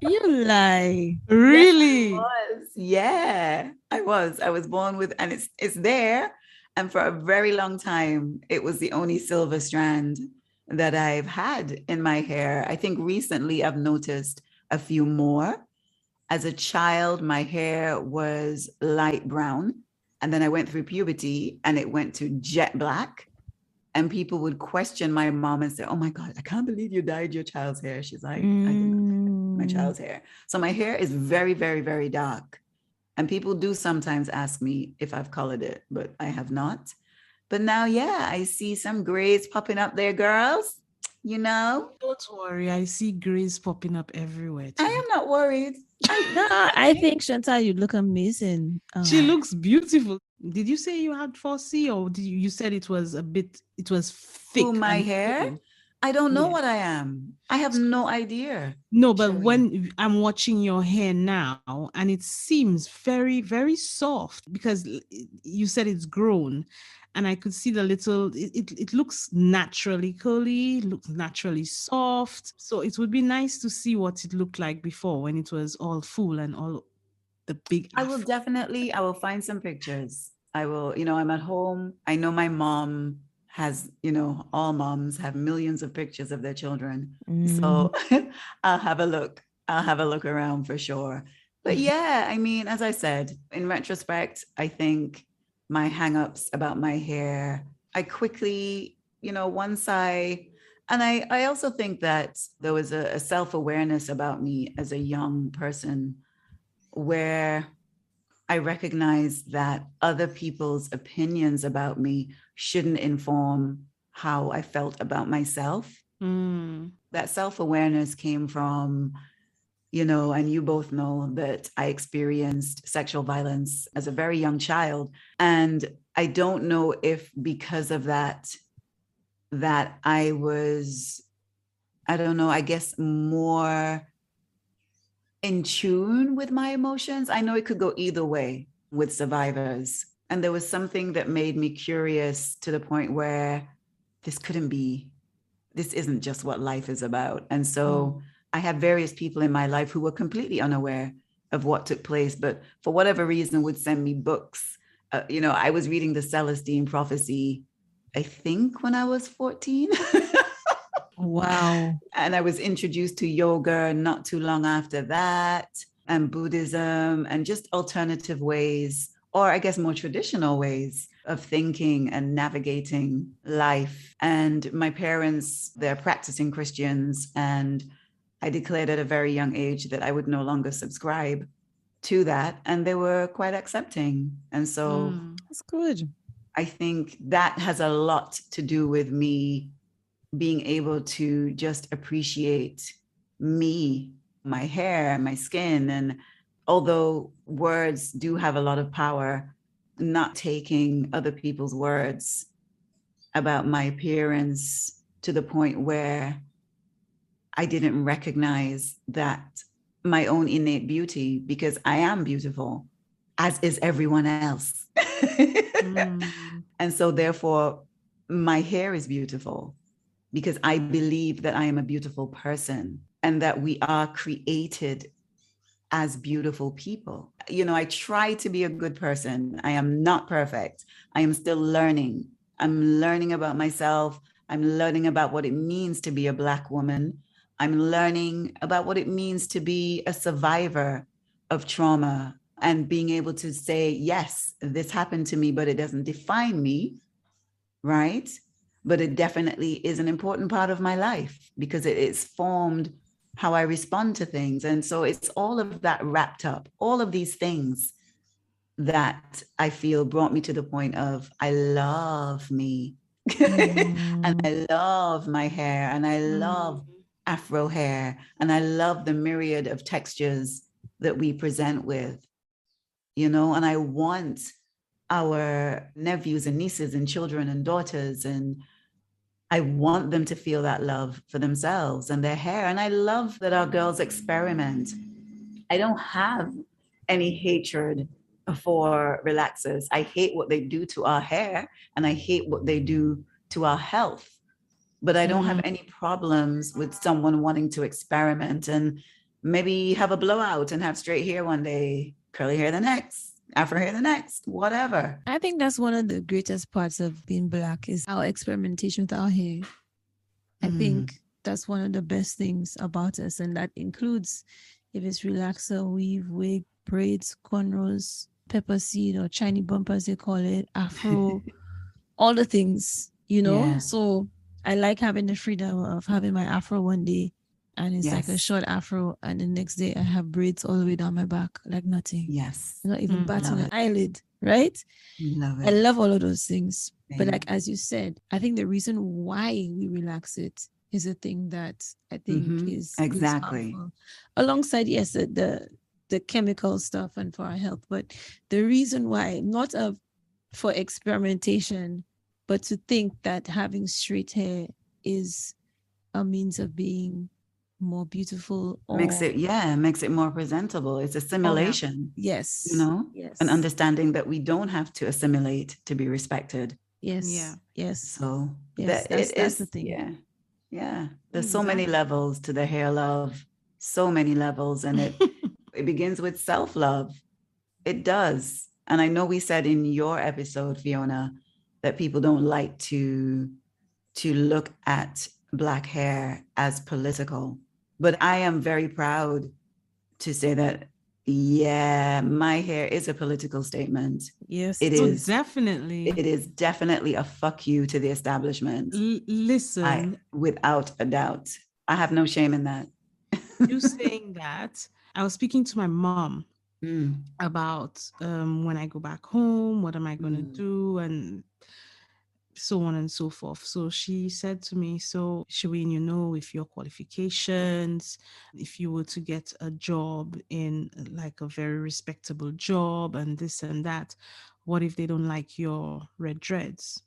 You lie. Really? Was. Yeah, I was. I was born with, and it's there. And for a very long time, it was the only silver strand that I've had in my hair. I think recently I've noticed a few more. As a child, my hair was light brown. And then I went through puberty and it went to jet black. And people would question my mom and say, "Oh my God, I can't believe you dyed your child's hair." She's like, "I did not dye my child's hair." So my hair is very, very, very dark. And people do sometimes ask me if I've colored it, but I have not. But now, yeah, I see some grays popping up there, girls. You know, Don't worry. I see grays popping up everywhere. Too. I am not worried. No, I think Chantal, you look amazing. She looks beautiful. Did you say you had 4C, or you said it was it was thick? Ooh, my hair? thin? I don't know Yeah. what I am. I have no idea. No, but Sure. when I'm watching your hair now, and it seems very, very soft because you said it's grown, and I could see the little. It looks naturally curly, looks naturally soft. So it would be nice to see what it looked like before when it was all full and all the big. I will definitely, I will find some pictures. I will, I'm at home. I know my mom has, all moms have millions of pictures of their children. So I'll have a look. I'll have a look around for sure. But yeah, I mean, as I said, in retrospect, I think my hangups about my hair, I quickly, once and I also think that there was a self-awareness about me as a young person where I recognize that other people's opinions about me shouldn't inform how I felt about myself. That self-awareness came from, and you both know that I experienced sexual violence as a very young child. And I don't know if because of that I was, I don't know, I guess more in tune with my emotions. I know it could go either way with survivors. And there was something that made me curious to the point where this isn't just what life is about. And so I had various people in my life who were completely unaware of what took place, but for whatever reason would send me books. I was reading the Celestine Prophecy, I think when I was 14. Wow. And I was introduced to yoga not too long after that, and Buddhism, and just alternative ways, or I guess more traditional ways of thinking and navigating life. And my parents, they're practicing Christians, and I declared at a very young age that I would no longer subscribe to that. And they were quite accepting. And so That's good. I think that has a lot to do with me being able to just appreciate me, my hair, my skin. And although words do have a lot of power, not taking other people's words about my appearance to the point where I didn't recognize that my own innate beauty, because I am beautiful, as is everyone else. And so therefore, my hair is beautiful, because I believe that I am a beautiful person and that we are created as beautiful people. I try to be a good person. I am not perfect. I am still learning. I'm learning about myself. I'm learning about what it means to be a Black woman. I'm learning about what it means to be a survivor of trauma and being able to say, yes, this happened to me, but it doesn't define me, right? But it definitely is an important part of my life because it's formed how I respond to things. And so it's all of that wrapped up, all of these things that I feel brought me to the point of I love me and I love my hair and I love Afro hair and I love the myriad of textures that we present with, and I want our nephews and nieces and children and daughters and I want them to feel that love for themselves and their hair. And I love that our girls experiment. I don't have any hatred for relaxers. I hate what they do to our hair and I hate what they do to our health. But I don't have any problems with someone wanting to experiment and maybe have a blowout and have straight hair one day, curly hair the next, afro hair the next, whatever. I think that's one of the greatest parts of being Black is our experimentation with our hair. I think that's one of the best things about us. And that includes if it's relaxer, weave, wig, braids, cornrows, pepper seed or Chinese bumper as they call it, afro, all the things, you know? Yeah. So I like having the freedom of having my afro one day and it's like a short afro and the next day I have braids all the way down my back, like nothing. Yes. Not even batting an eyelid, right? Love it. I love all of those things. Same. But like, as you said, I think the reason why we relax it is a thing that I think is exactly harmful. Alongside, yes, the chemical stuff and for our health, but the reason why, not for experimentation, but to think that having straight hair is a means of being more beautiful or makes it more presentable. It's assimilation. Yes. You know? Yes. An understanding that we don't have to assimilate to be respected. Yes. Yeah. Yes. So yes, that's the thing. Yeah. Yeah. There's so many levels to the hair love. So many levels. And it begins with self-love. It does. And I know we said in your episode, Fiona, that people don't like to look at Black hair as political. But I am very proud to say that, yeah, my hair is a political statement. Yes, it is. Definitely. It is definitely a fuck you to the establishment. Listen. Without a doubt. I have no shame in that. You saying that, I was speaking to my mom about when I go back home, what am I going to do? And so on and so forth. So she said to me, so Shireen, you know, if your qualifications, if you were to get a job in like a very respectable job and this and that, what if they don't like your red dreads?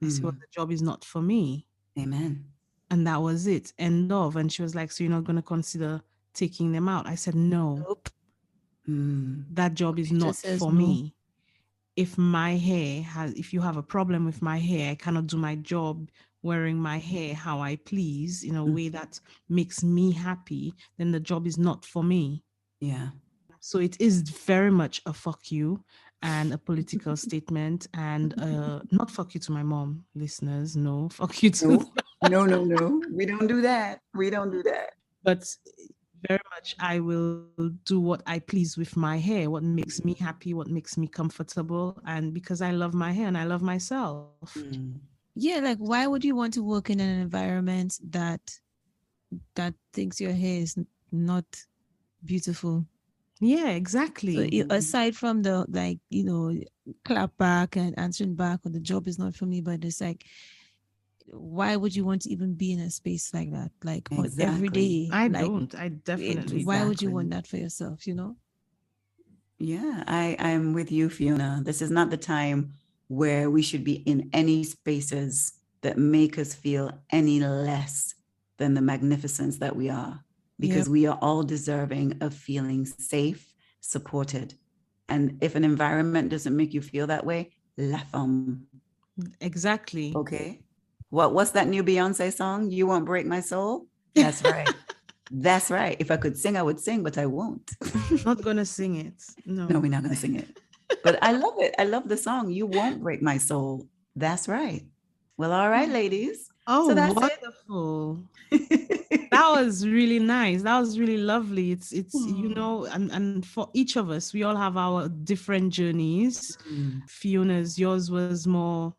I said, well, the job is not for me. Amen. And that was it. End of. And she was like, so you're not going to consider taking them out? I said, no. Nope. That job is not for me. If you have a problem with my hair, I cannot do my job wearing my hair how I please in a way that makes me happy, then the job is not for me. Yeah. So it is very much a fuck you and a political statement and not fuck you to my mom, listeners. No, fuck you to No. We don't do that. But very much I will do what I please with my hair, what makes me happy, what makes me comfortable, and because I love my hair and I love myself. Yeah, like why would you want to work in an environment that thinks your hair is not beautiful? Yeah, exactly. So aside from the like, you know, clap back and answering back or the job is not for me, but it's like, why would you want to even be in a space like that? Like every day? I definitely why would you want that for yourself, you know? Yeah, I'm with you, Fiona. This is not the time where we should be in any spaces that make us feel any less than the magnificence that we are, because we are all deserving of feeling safe, supported. And if an environment doesn't make you feel that way, la femme. Exactly. Okay. What's that new Beyonce song? You Won't Break My Soul? That's right. That's right. If I could sing, I would sing, but I won't. Not gonna sing it. No, we're not gonna sing it. But I love it. I love the song. You Won't Break My Soul. That's right. Well, all right, ladies. Oh, so that's wonderful. That was really nice. That was really lovely. It's you know, and for each of us, we all have our different journeys. Fiona's, yours was more,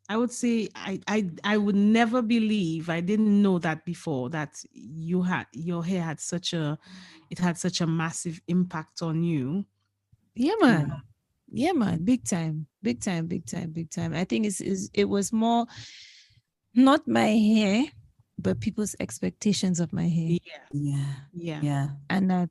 I would say, I would never believe, I didn't know that before, that your hair had such a massive impact on you. Yeah, man. Yeah, man. Big time. I think it was more not my hair, but people's expectations of my hair. Yeah. And that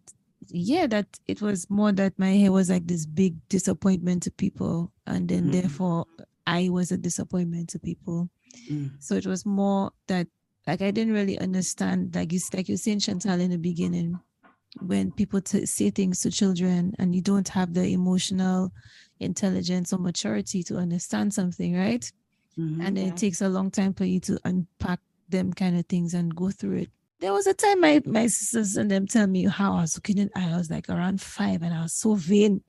it was more that my hair was like this big disappointment to people, and then therefore I was a disappointment to people. Mm. So it was more that, like, I didn't really understand, like you saying, Chantal, in the beginning, when people say things to children and you don't have the emotional intelligence or maturity to understand something, right? Mhm. And then Yeah. it takes a long time for you to unpack them kind of things and go through it. There was a time my sisters and them tell me how I was looking in, I was like around 5 and I was so vain.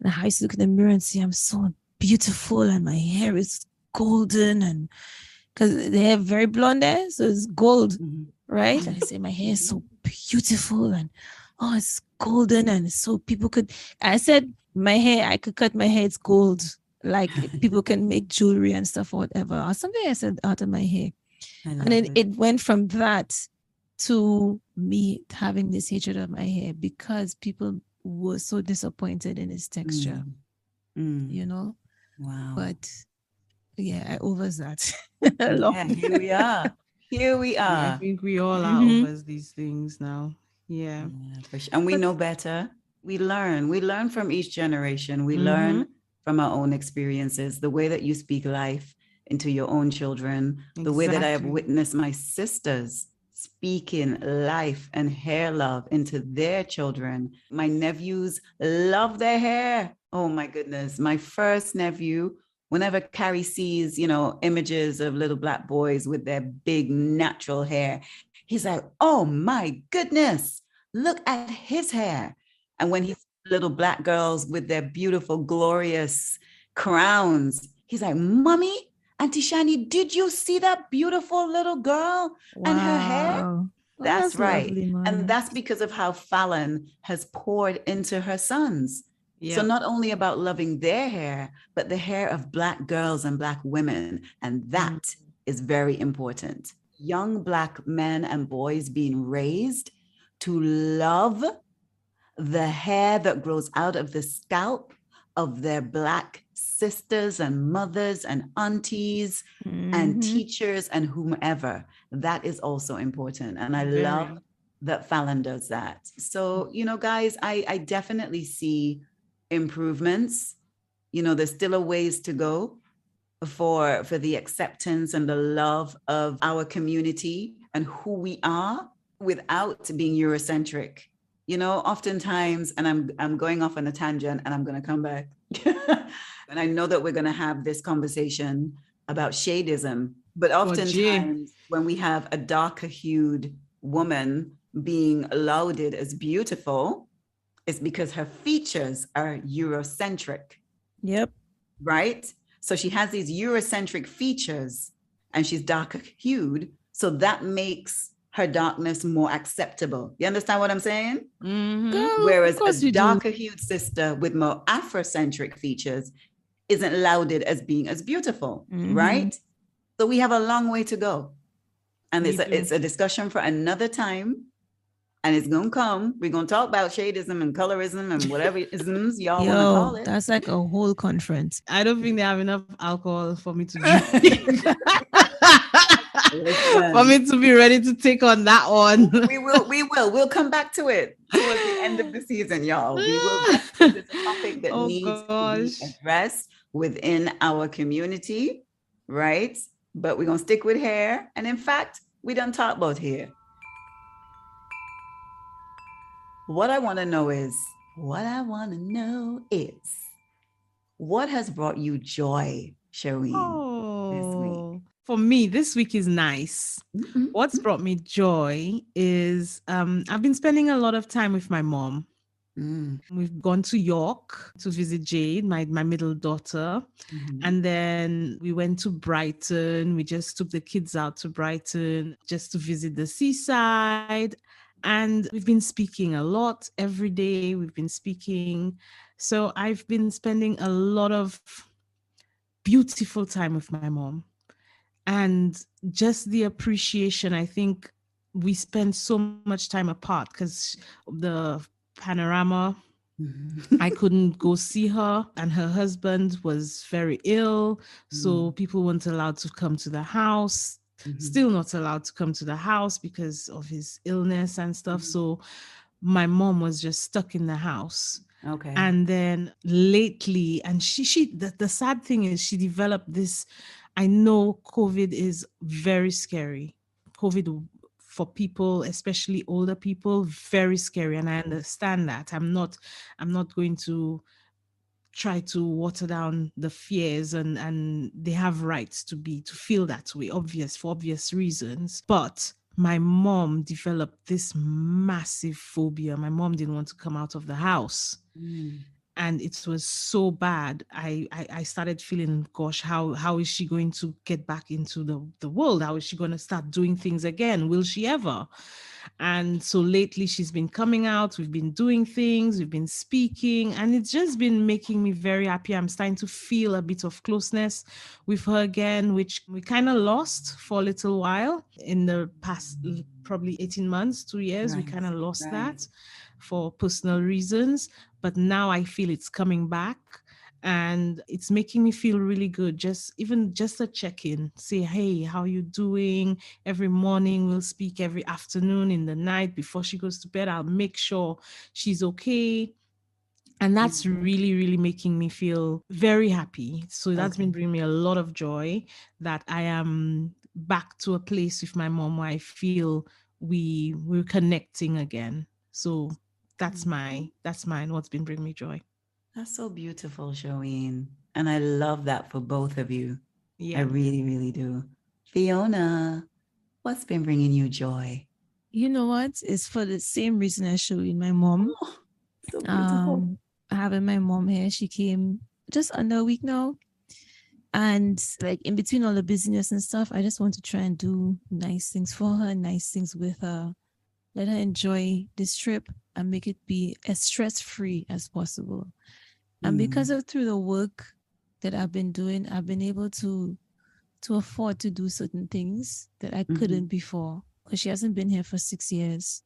And I used to look in the mirror and see I'm so beautiful and my hair is golden, and because they have very blonde hair, so it's gold, Mhm. right? I say my hair is so beautiful and oh, it's golden, and so people could. I said my hair, I could cut my hair, it's gold. Like people can make jewelry and stuff or whatever, or something I said out of my hair. I And love then it. it went from that to me having this hatred of my hair because people were so disappointed in its texture, Mm. you know. Wow. But yeah, I over that Yeah, long. here we are. Here we Yeah, I are. think we all are Mhm. over these things now. Yeah. Yeah, for sure. And we But know better. We learn. We learn from each generation. We Mm-hmm. learn from our own experiences. The way that you speak life into your own children, the way that I have Exactly. witnessed my sisters speaking life and hair love into their children. My nephews love their hair. Oh my goodness. My first nephew, whenever Carrie sees, images of little black boys with their big natural hair, he's like, oh my goodness, look at his hair. And when he sees little black girls with their beautiful, glorious crowns, he's like, Mommy, Auntie Shani, did you see that beautiful little girl and her hair? wow. Well, That's that's right. lovely, And man. that's because of how Fallon has poured into her sons. So Yeah. not only about loving their hair, but the hair of Black girls and Black women. And Mm. that is very important. Young Black men and boys being raised to love the hair that grows out of the scalp of their Black sisters and mothers and aunties and Mhm. teachers and whomever. That is also important. And I love Very. that Fallon does that. So, guys, I definitely see improvements. There's still a ways to go for the acceptance and the love of our community and who we are without being Eurocentric. Oftentimes, and I'm going off on a tangent and I'm going to come back. And I know that we're going to have this conversation about shadeism, but For J. oftentimes when we have a darker hued woman being lauded as beautiful, it's because her features are Eurocentric, Yep. right? So she has these Eurocentric features and she's darker hued. So that makes her darkness more acceptable. You understand what I'm saying? Mm-hmm. Girl, of Whereas a course we do. darker hued sister with more Afrocentric features isn't lauded as being as beautiful, right? So we have a long way to go. And We it's do. a discussion for another time. And it's going to come. We're going to talk about shadeism and colorism and whatever isms y'all want to call Yo, it. that's like a whole conference. I don't think they have enough alcohol for me to drink. For Listen, me to be ready to take on that one. we'll come back to it towards the end of the season, y'all. We will definitely, it's a topic that Oh needs to be gosh. addressed within our community, right? But we're gonna stick with hair. And in fact, we don't talk about hair. What I want to know is what has brought you joy, Sherwin, this week? Oh, for me, this week is nice. What's brought me joy is I've been spending a lot of time with my mom. Mm. We've gone to York to visit Jade, my middle daughter. Mhm. And then we went to Brighton. We just took the kids out to Brighton just to visit the seaside. And we've been speaking a lot every day. We've been speaking. So I've been spending a lot of beautiful time with my mom. And just the appreciation, I think we spend so much time apart because the panorama, I Mhm. couldn't go see her, and her husband was very ill. So people weren't allowed to come to the house, Mhm. still not allowed to come to the house because of his illness and stuff. Mhm. So my mom was just stuck in the house. Okay. And then lately, and the sad thing is she developed this I know COVID is very scary. COVID for people, especially older people, very scary. And I understand that. I'm not going to try to water down the fears, and they have rights to feel that way, for obvious reasons. But my mom developed this massive phobia. My mom didn't want to come out of the house. And it was so bad. I started feeling, gosh, how is she going to get back into the world? How is she going to start doing things again? Will she ever? And so lately she's been coming out, we've been doing things, we've been speaking, and it's just been making me very happy. I'm starting to feel a bit of closeness with her again, which we kind of lost for a little while in the past, probably 18 months, 2 years. We kind of lost that for personal reasons, but now I feel it's coming back. And it's making me feel really good. Just a check-in, say, hey, how you doing? Every morning we'll speak, every afternoon, in the night before she goes to bed, I'll make sure she's okay. And that's really, really making me feel very happy. So that's been bringing me a lot of joy, that I am back to a place with my mom where I feel we're connecting again. So that's mine. What's been bringing me joy. That's so beautiful, Joanne. And I love that for both of you. Yeah. I really, really do. Fiona, what's been bringing you joy? You know what? It's for the same reason I showed you my mom. Oh, so beautiful. Having my mom here, she came just under a week now. And like in between all the busyness and stuff, I just want to try and do nice things for her, nice things with her. Let her enjoy this trip and make it be as stress-free as possible. And because of through the work that I've been doing, I've been able to afford to do certain things that I couldn't before, because she hasn't been here for 6 years.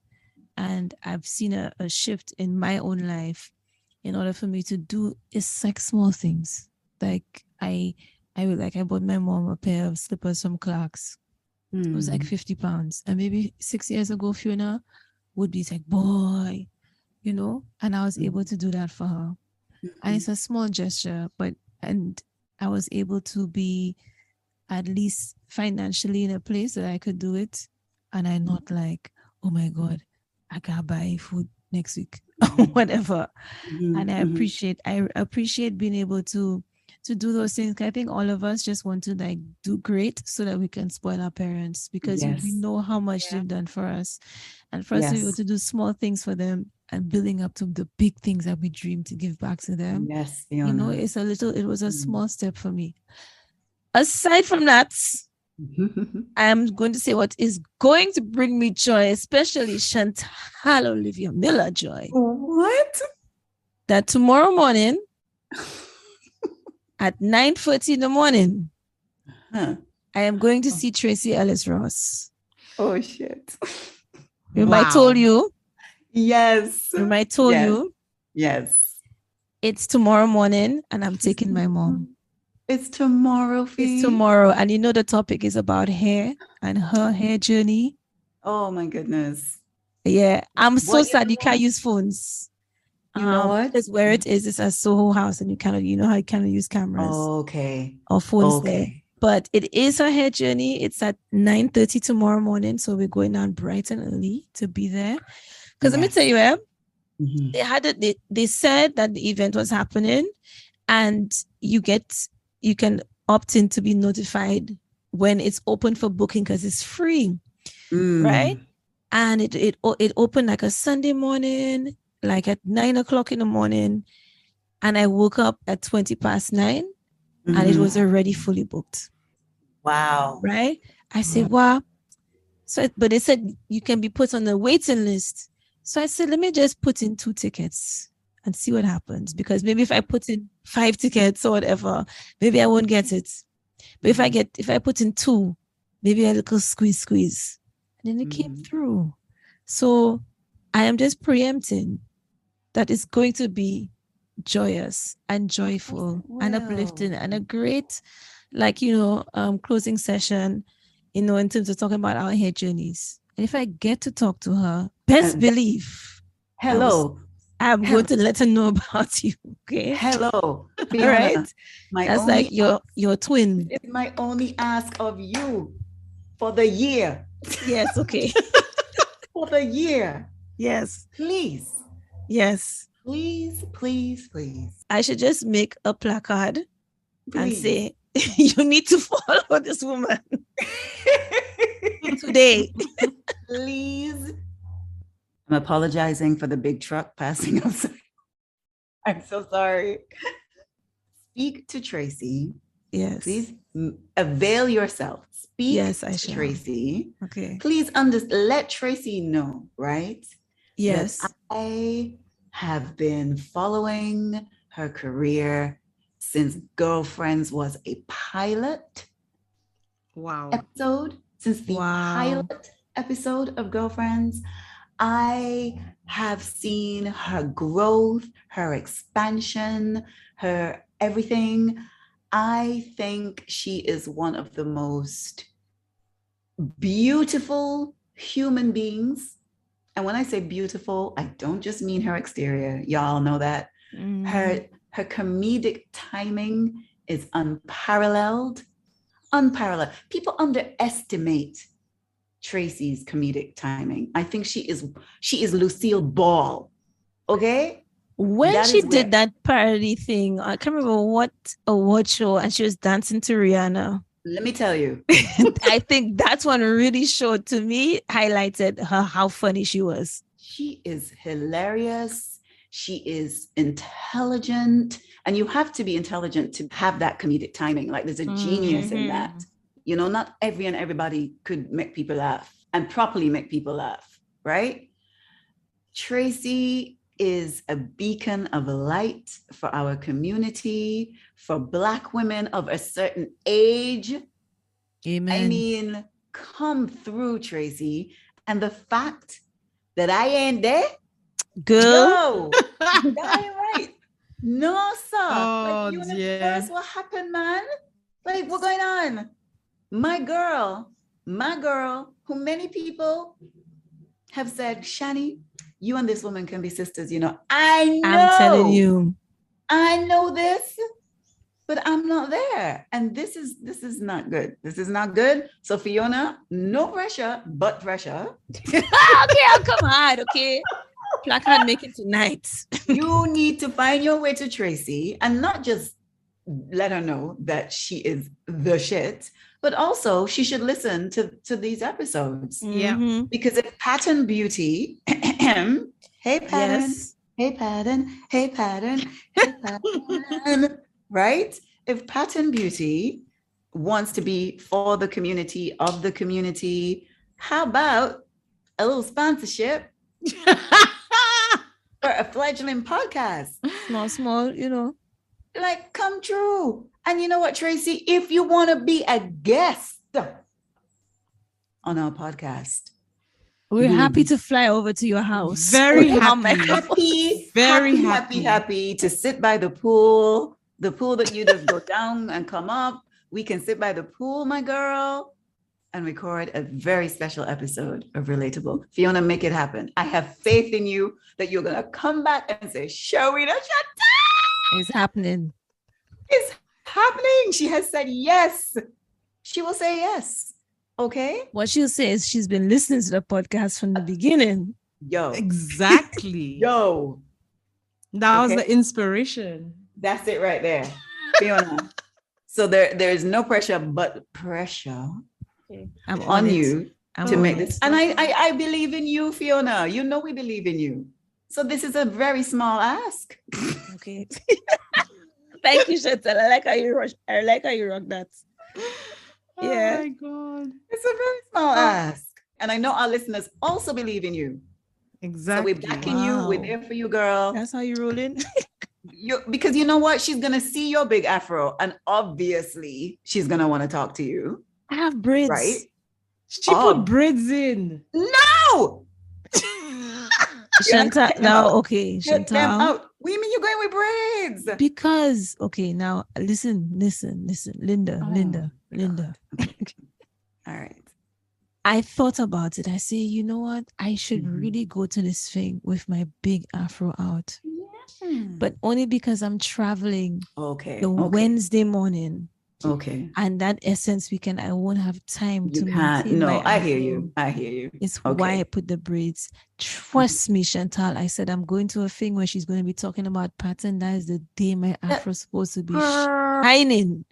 And I've seen a shift in my own life in order for me to do, it's like small things. Like I bought my mom a pair of slippers from Clark's. It was like £50. And maybe 6 years ago, Fiona would be like, boy, you know, and I was able to do that for her. And it's a small gesture, and I was able to be at least financially in a place that I could do it. And I'm not like, oh my God, I gotta buy food next week or whatever. And I appreciate being able to do those things. I think all of us just want to like do great so that we can spoil our parents, because we know how much they've done for us. And for us to be able to do small things for them and building up to the big things that we dream to give back to them. Yes, Fiona. You know, it was a small step for me. Aside from that, I am going to say what is going to bring me joy, especially Chantal Olivia Miller joy. What? That tomorrow morning at 9:40 in the morning, I am going to see Tracy Ellis Ross. Oh shit. Remember I told you? Yes. Remember I told you? Yes. It's tomorrow morning and I'm taking my mom. It's tomorrow, Fee. It's tomorrow. And you know the topic is about hair and her hair journey. Oh my goodness. Yeah. I'm so sad you can't use phones. You know what? Because where it is, it's a Soho house and you cannot, you know how you cannot use cameras. Oh, okay. Or phones there. But it is her hair journey. It's at 9:30 tomorrow morning. So we're going down bright and early to be there. Because let me tell you, they said that the event was happening and you can opt in to be notified when it's open for booking because it's free. Right? And it opened like a Sunday morning, like at 9:00 in the morning. And I woke up at 9:20 and it was already fully booked. Wow. Right? I said, wow. So, but they said you can be put on the waiting list. So I said, let me just put in 2 tickets and see what happens. Because maybe if I put in 5 tickets or whatever, maybe I won't get it. But if I put in 2, maybe a little squeeze. And then it came through. So I am just preempting that it's going to be joyous and joyful and uplifting and a great, closing session, in terms of talking about our hair journeys. And if I get to talk to her, best believe. Hello. I'm Hello. going to let her know about you. Okay. Hello, All Fiona. right. My That's only like your twin. It's my only ask of you for the year. Yes. Okay. For the year. Yes. Please. Yes. Please, please, please. I should just make a placard and Please. say, you need to follow this woman today. Please. I'm apologizing for the big truck passing outside. I'm so sorry. Speak to Tracy. Yes. Please avail yourself. Speak Yes, I to shall. Tracy. Okay. Please let Tracy know, right? Yes. That I have been following her career since Girlfriends was a pilot Wow. episode. Since the pilot episode of Girlfriends, I have seen her growth, her expansion, her everything. I think she is one of the most beautiful human beings. And when I say beautiful, I don't just mean her exterior. Y'all know that. Her comedic timing is unparalleled. Unparalleled. People underestimate Tracy's comedic timing. I think she is Lucille Ball. Okay? When That she is did where- that parody thing, I can't remember what award show, and she was dancing to Rihanna. Let me tell you. I think that's one really showed to me, highlighted her how funny she was. She is hilarious. She is intelligent. And you have to be intelligent to have that comedic timing. Like there's a genius in that. You know, not everybody could make people laugh and properly make people laugh, right? Tracy is a beacon of light for our community, for Black women of a certain age. Amen. I mean, come through, Tracy. And the fact that I ain't there, Girl. yo, that ain't right. No, sir. Oh, like, dear. universe, what happened, man? Like, what's going on? My girl, who many people have said, Shani, you and this woman can be sisters, you know. I know. I'm telling you. I know this, but I'm not there. And this is not good. This is not good. So Fiona, no pressure, but pressure. Okay, I'll come hard, okay? Placard making tonight. You need to find your way to Tracy and not just let her know that she is the shit, but also she should listen to these episodes. Yeah. Because if Pattern Beauty, hey Pattern, Yes. hey Pattern, hey Pattern, hey Pattern, right? If Pattern Beauty wants to be for the community, of the community, how about a little sponsorship for a fledgling podcast? Small, you know. Like, come true. And you know what, Tracy? If you want to be a guest on our podcast, We're happy to fly over to your house. Very With our happy. microphones. Very happy to sit by the pool that you just go down and come up. We can sit by the pool, my girl, and record a very special episode of Relatable. Fiona, make it happen. I have faith in you that you're going to come back and say, show me the Chantal. It's happening. It's happening. She has said yes. She will say yes. Okay? What she'll say is she's been listening to the podcast from the beginning. Yo. Exactly. Yo. That was Okay. the inspiration. That's it right there. Fiona. So there's no pressure but pressure I'm on it. you I'm to on make it. this. And I believe in you, Fiona. You know we believe in you. So this is a very small ask. Okay. Thank you, Chantal. I like how you rock that. Yeah. Oh my God. It's a very small ask. And I know our listeners also believe in you. Exactly. So we're backing you. We're Wow. there for you, girl. That's how you roll in. Because you know what? She's going to see your big afro. And obviously, she's going to want to talk to you. I have braids. Right? She put braids in. No! Chantal. Get them Now, out. okay, Get them Chantal. out. What do you mean you're going with braids? Because, okay, now listen. Linda. God. All right. I thought about it. I say, you know what? I should Mhm. really go to this thing with my big afro out. Yeah. But only because I'm traveling Okay. the Okay. Wednesday morning. Okay. And that Essence weekend, I won't have time You to can't. maintain my No, I hear afro. you. I hear you. It's why I Okay. put the braids. Trust me, Chantal. I said I'm going to a thing where she's going to be talking about pattern. That is the day my afro is supposed to be shining.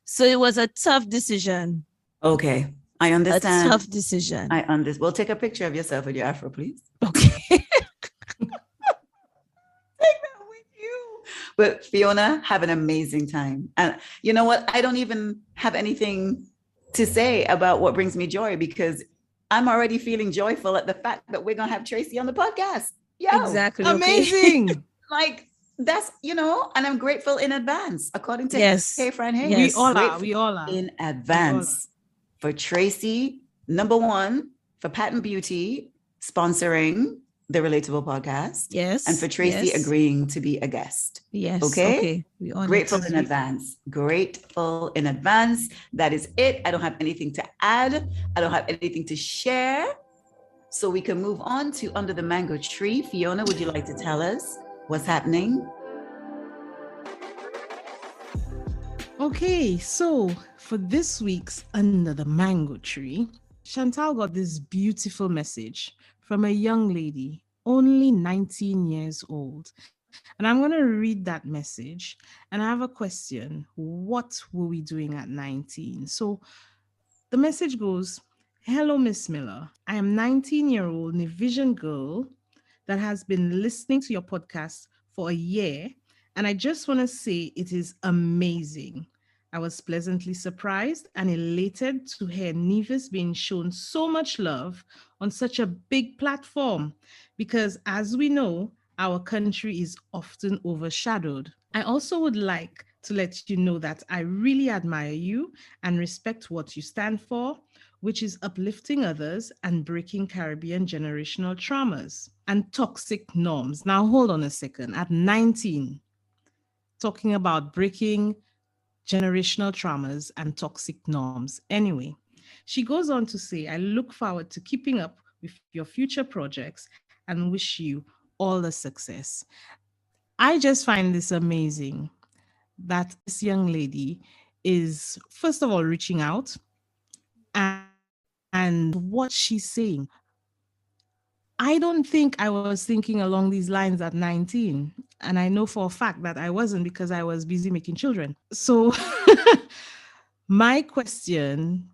So it was a tough decision. Okay. I A understand. tough decision. I understand. Well, take a picture of yourself with your afro, please. Okay. Take that with you. But Fiona, have an amazing time. And you know what? I don't even have anything to say about what brings me joy because I'm already feeling joyful at the fact that we're gonna have Tracy on the podcast. Yo, Exactly. Okay. Amazing. like that's and I'm grateful in advance, according to Yes. Hey Fran Hey. We Yes. all are. Grateful We all are. in We all are. advance for Tracy, number one, for Patent Beauty sponsoring the Relatable podcast. Yes. And for Tracy yes. agreeing to be a guest. Yes. Okay. We on Grateful it. in advance. Grateful in advance. That is it. I don't have anything to add. I don't have anything to share. So we can move on to Under the Mango Tree. Fiona, would you like to tell us what's happening? Okay, so for this week's Under the Mango Tree, Chantal got this beautiful message from a young lady, only 19 years old. And I'm going to read that message. And I have a question. What were we doing at 19? So the message goes, "Hello, Miss Miller. I am 19-year-old Nevision girl that has been listening to your podcast for a year. And I just want to say it is amazing. I was pleasantly surprised and elated to hear Nevis being shown so much love on such a big platform because, as we know, our country is often overshadowed. I also would like to let you know that I really admire you and respect what you stand for, which is uplifting others and breaking Caribbean generational traumas and toxic norms." Now, hold on a second. At 19, talking about breaking generational traumas and toxic norms. Anyway, she goes on to say, "I look forward to keeping up with your future projects and wish you all the success." I just find this amazing that this young lady is, first of all, reaching out and what she's saying. I don't think I was thinking along these lines at 19. And I know for a fact that I wasn't because I was busy making children. So my question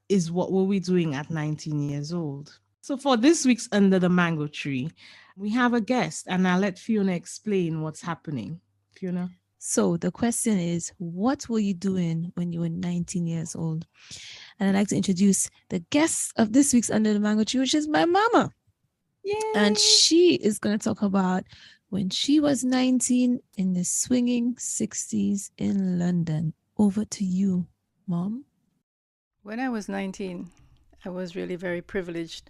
is, what were we doing at 19 years old? So for this week's Under the Mango Tree, we have a guest and I'll let Fiona explain what's happening. Fiona? So the question is, what were you doing when you were 19 years old? And I'd like to introduce the guest of this week's Under the Mango Tree, which is my mama. Yay! And she is going to talk about when she was 19 in the swinging 60s in London. Over to you, Mom. When I was 19, I was really very privileged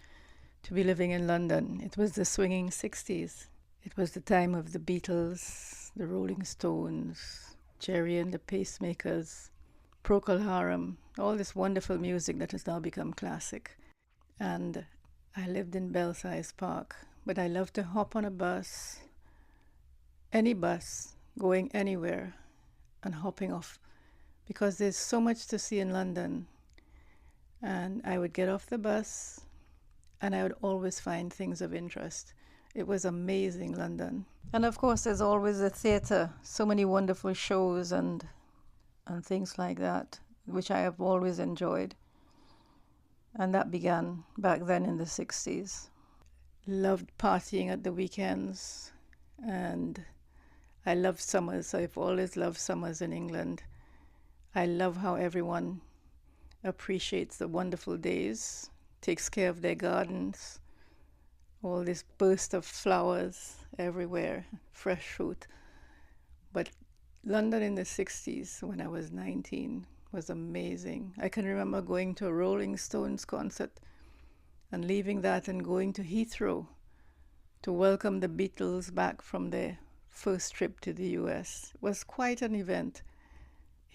to be living in London. It was the swinging 60s. It was the time of the Beatles, the Rolling Stones, Jerry and the Pacemakers, Procol Harum, all this wonderful music that has now become classic. And I lived in Belsize Park, but I loved to hop on a bus, any bus, going anywhere and hopping off, because there's so much to see in London. And I would get off the bus and I would always find things of interest. It was amazing, London. And of course, there's always a theatre, so many wonderful shows and things like that, which I have always enjoyed. And that began back then in the 60s. Loved partying at the weekends, and I loved summers. So I've always loved summers in England. I love how everyone appreciates the wonderful days, takes care of their gardens, all this burst of flowers everywhere, fresh fruit. But London in the 60s, when I was 19, was amazing. I can remember going to a Rolling Stones concert and leaving that and going to Heathrow to welcome the Beatles back from their first trip to the US. It was quite an event.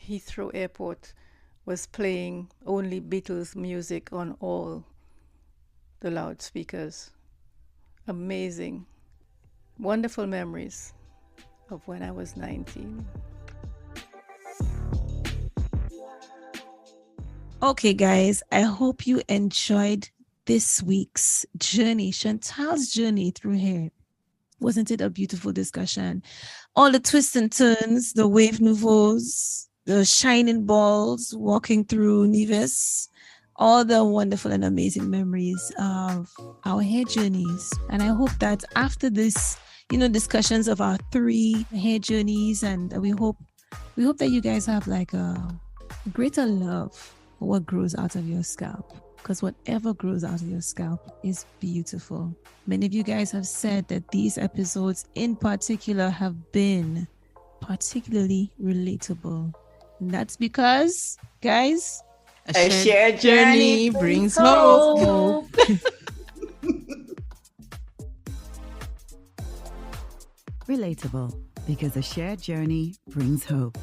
Heathrow Airport was playing only Beatles music on all the loudspeakers. Amazing. Wonderful memories of when I was 19. Okay, guys, I hope you enjoyed this week's journey, Chantal's journey through hair. Wasn't it a beautiful discussion? All the twists and turns, the wave nouveaux, the shining balls walking through Nevis, all the wonderful and amazing memories of our hair journeys. And I hope that after this, discussions of our 3 hair journeys, and we hope that you guys have like a greater love for what grows out of your scalp. Because whatever grows out of your scalp is beautiful. Many of you guys have said that these episodes in particular have been particularly relatable. And that's because, guys, a shared journey brings hope. Relatable, because a shared journey brings hope.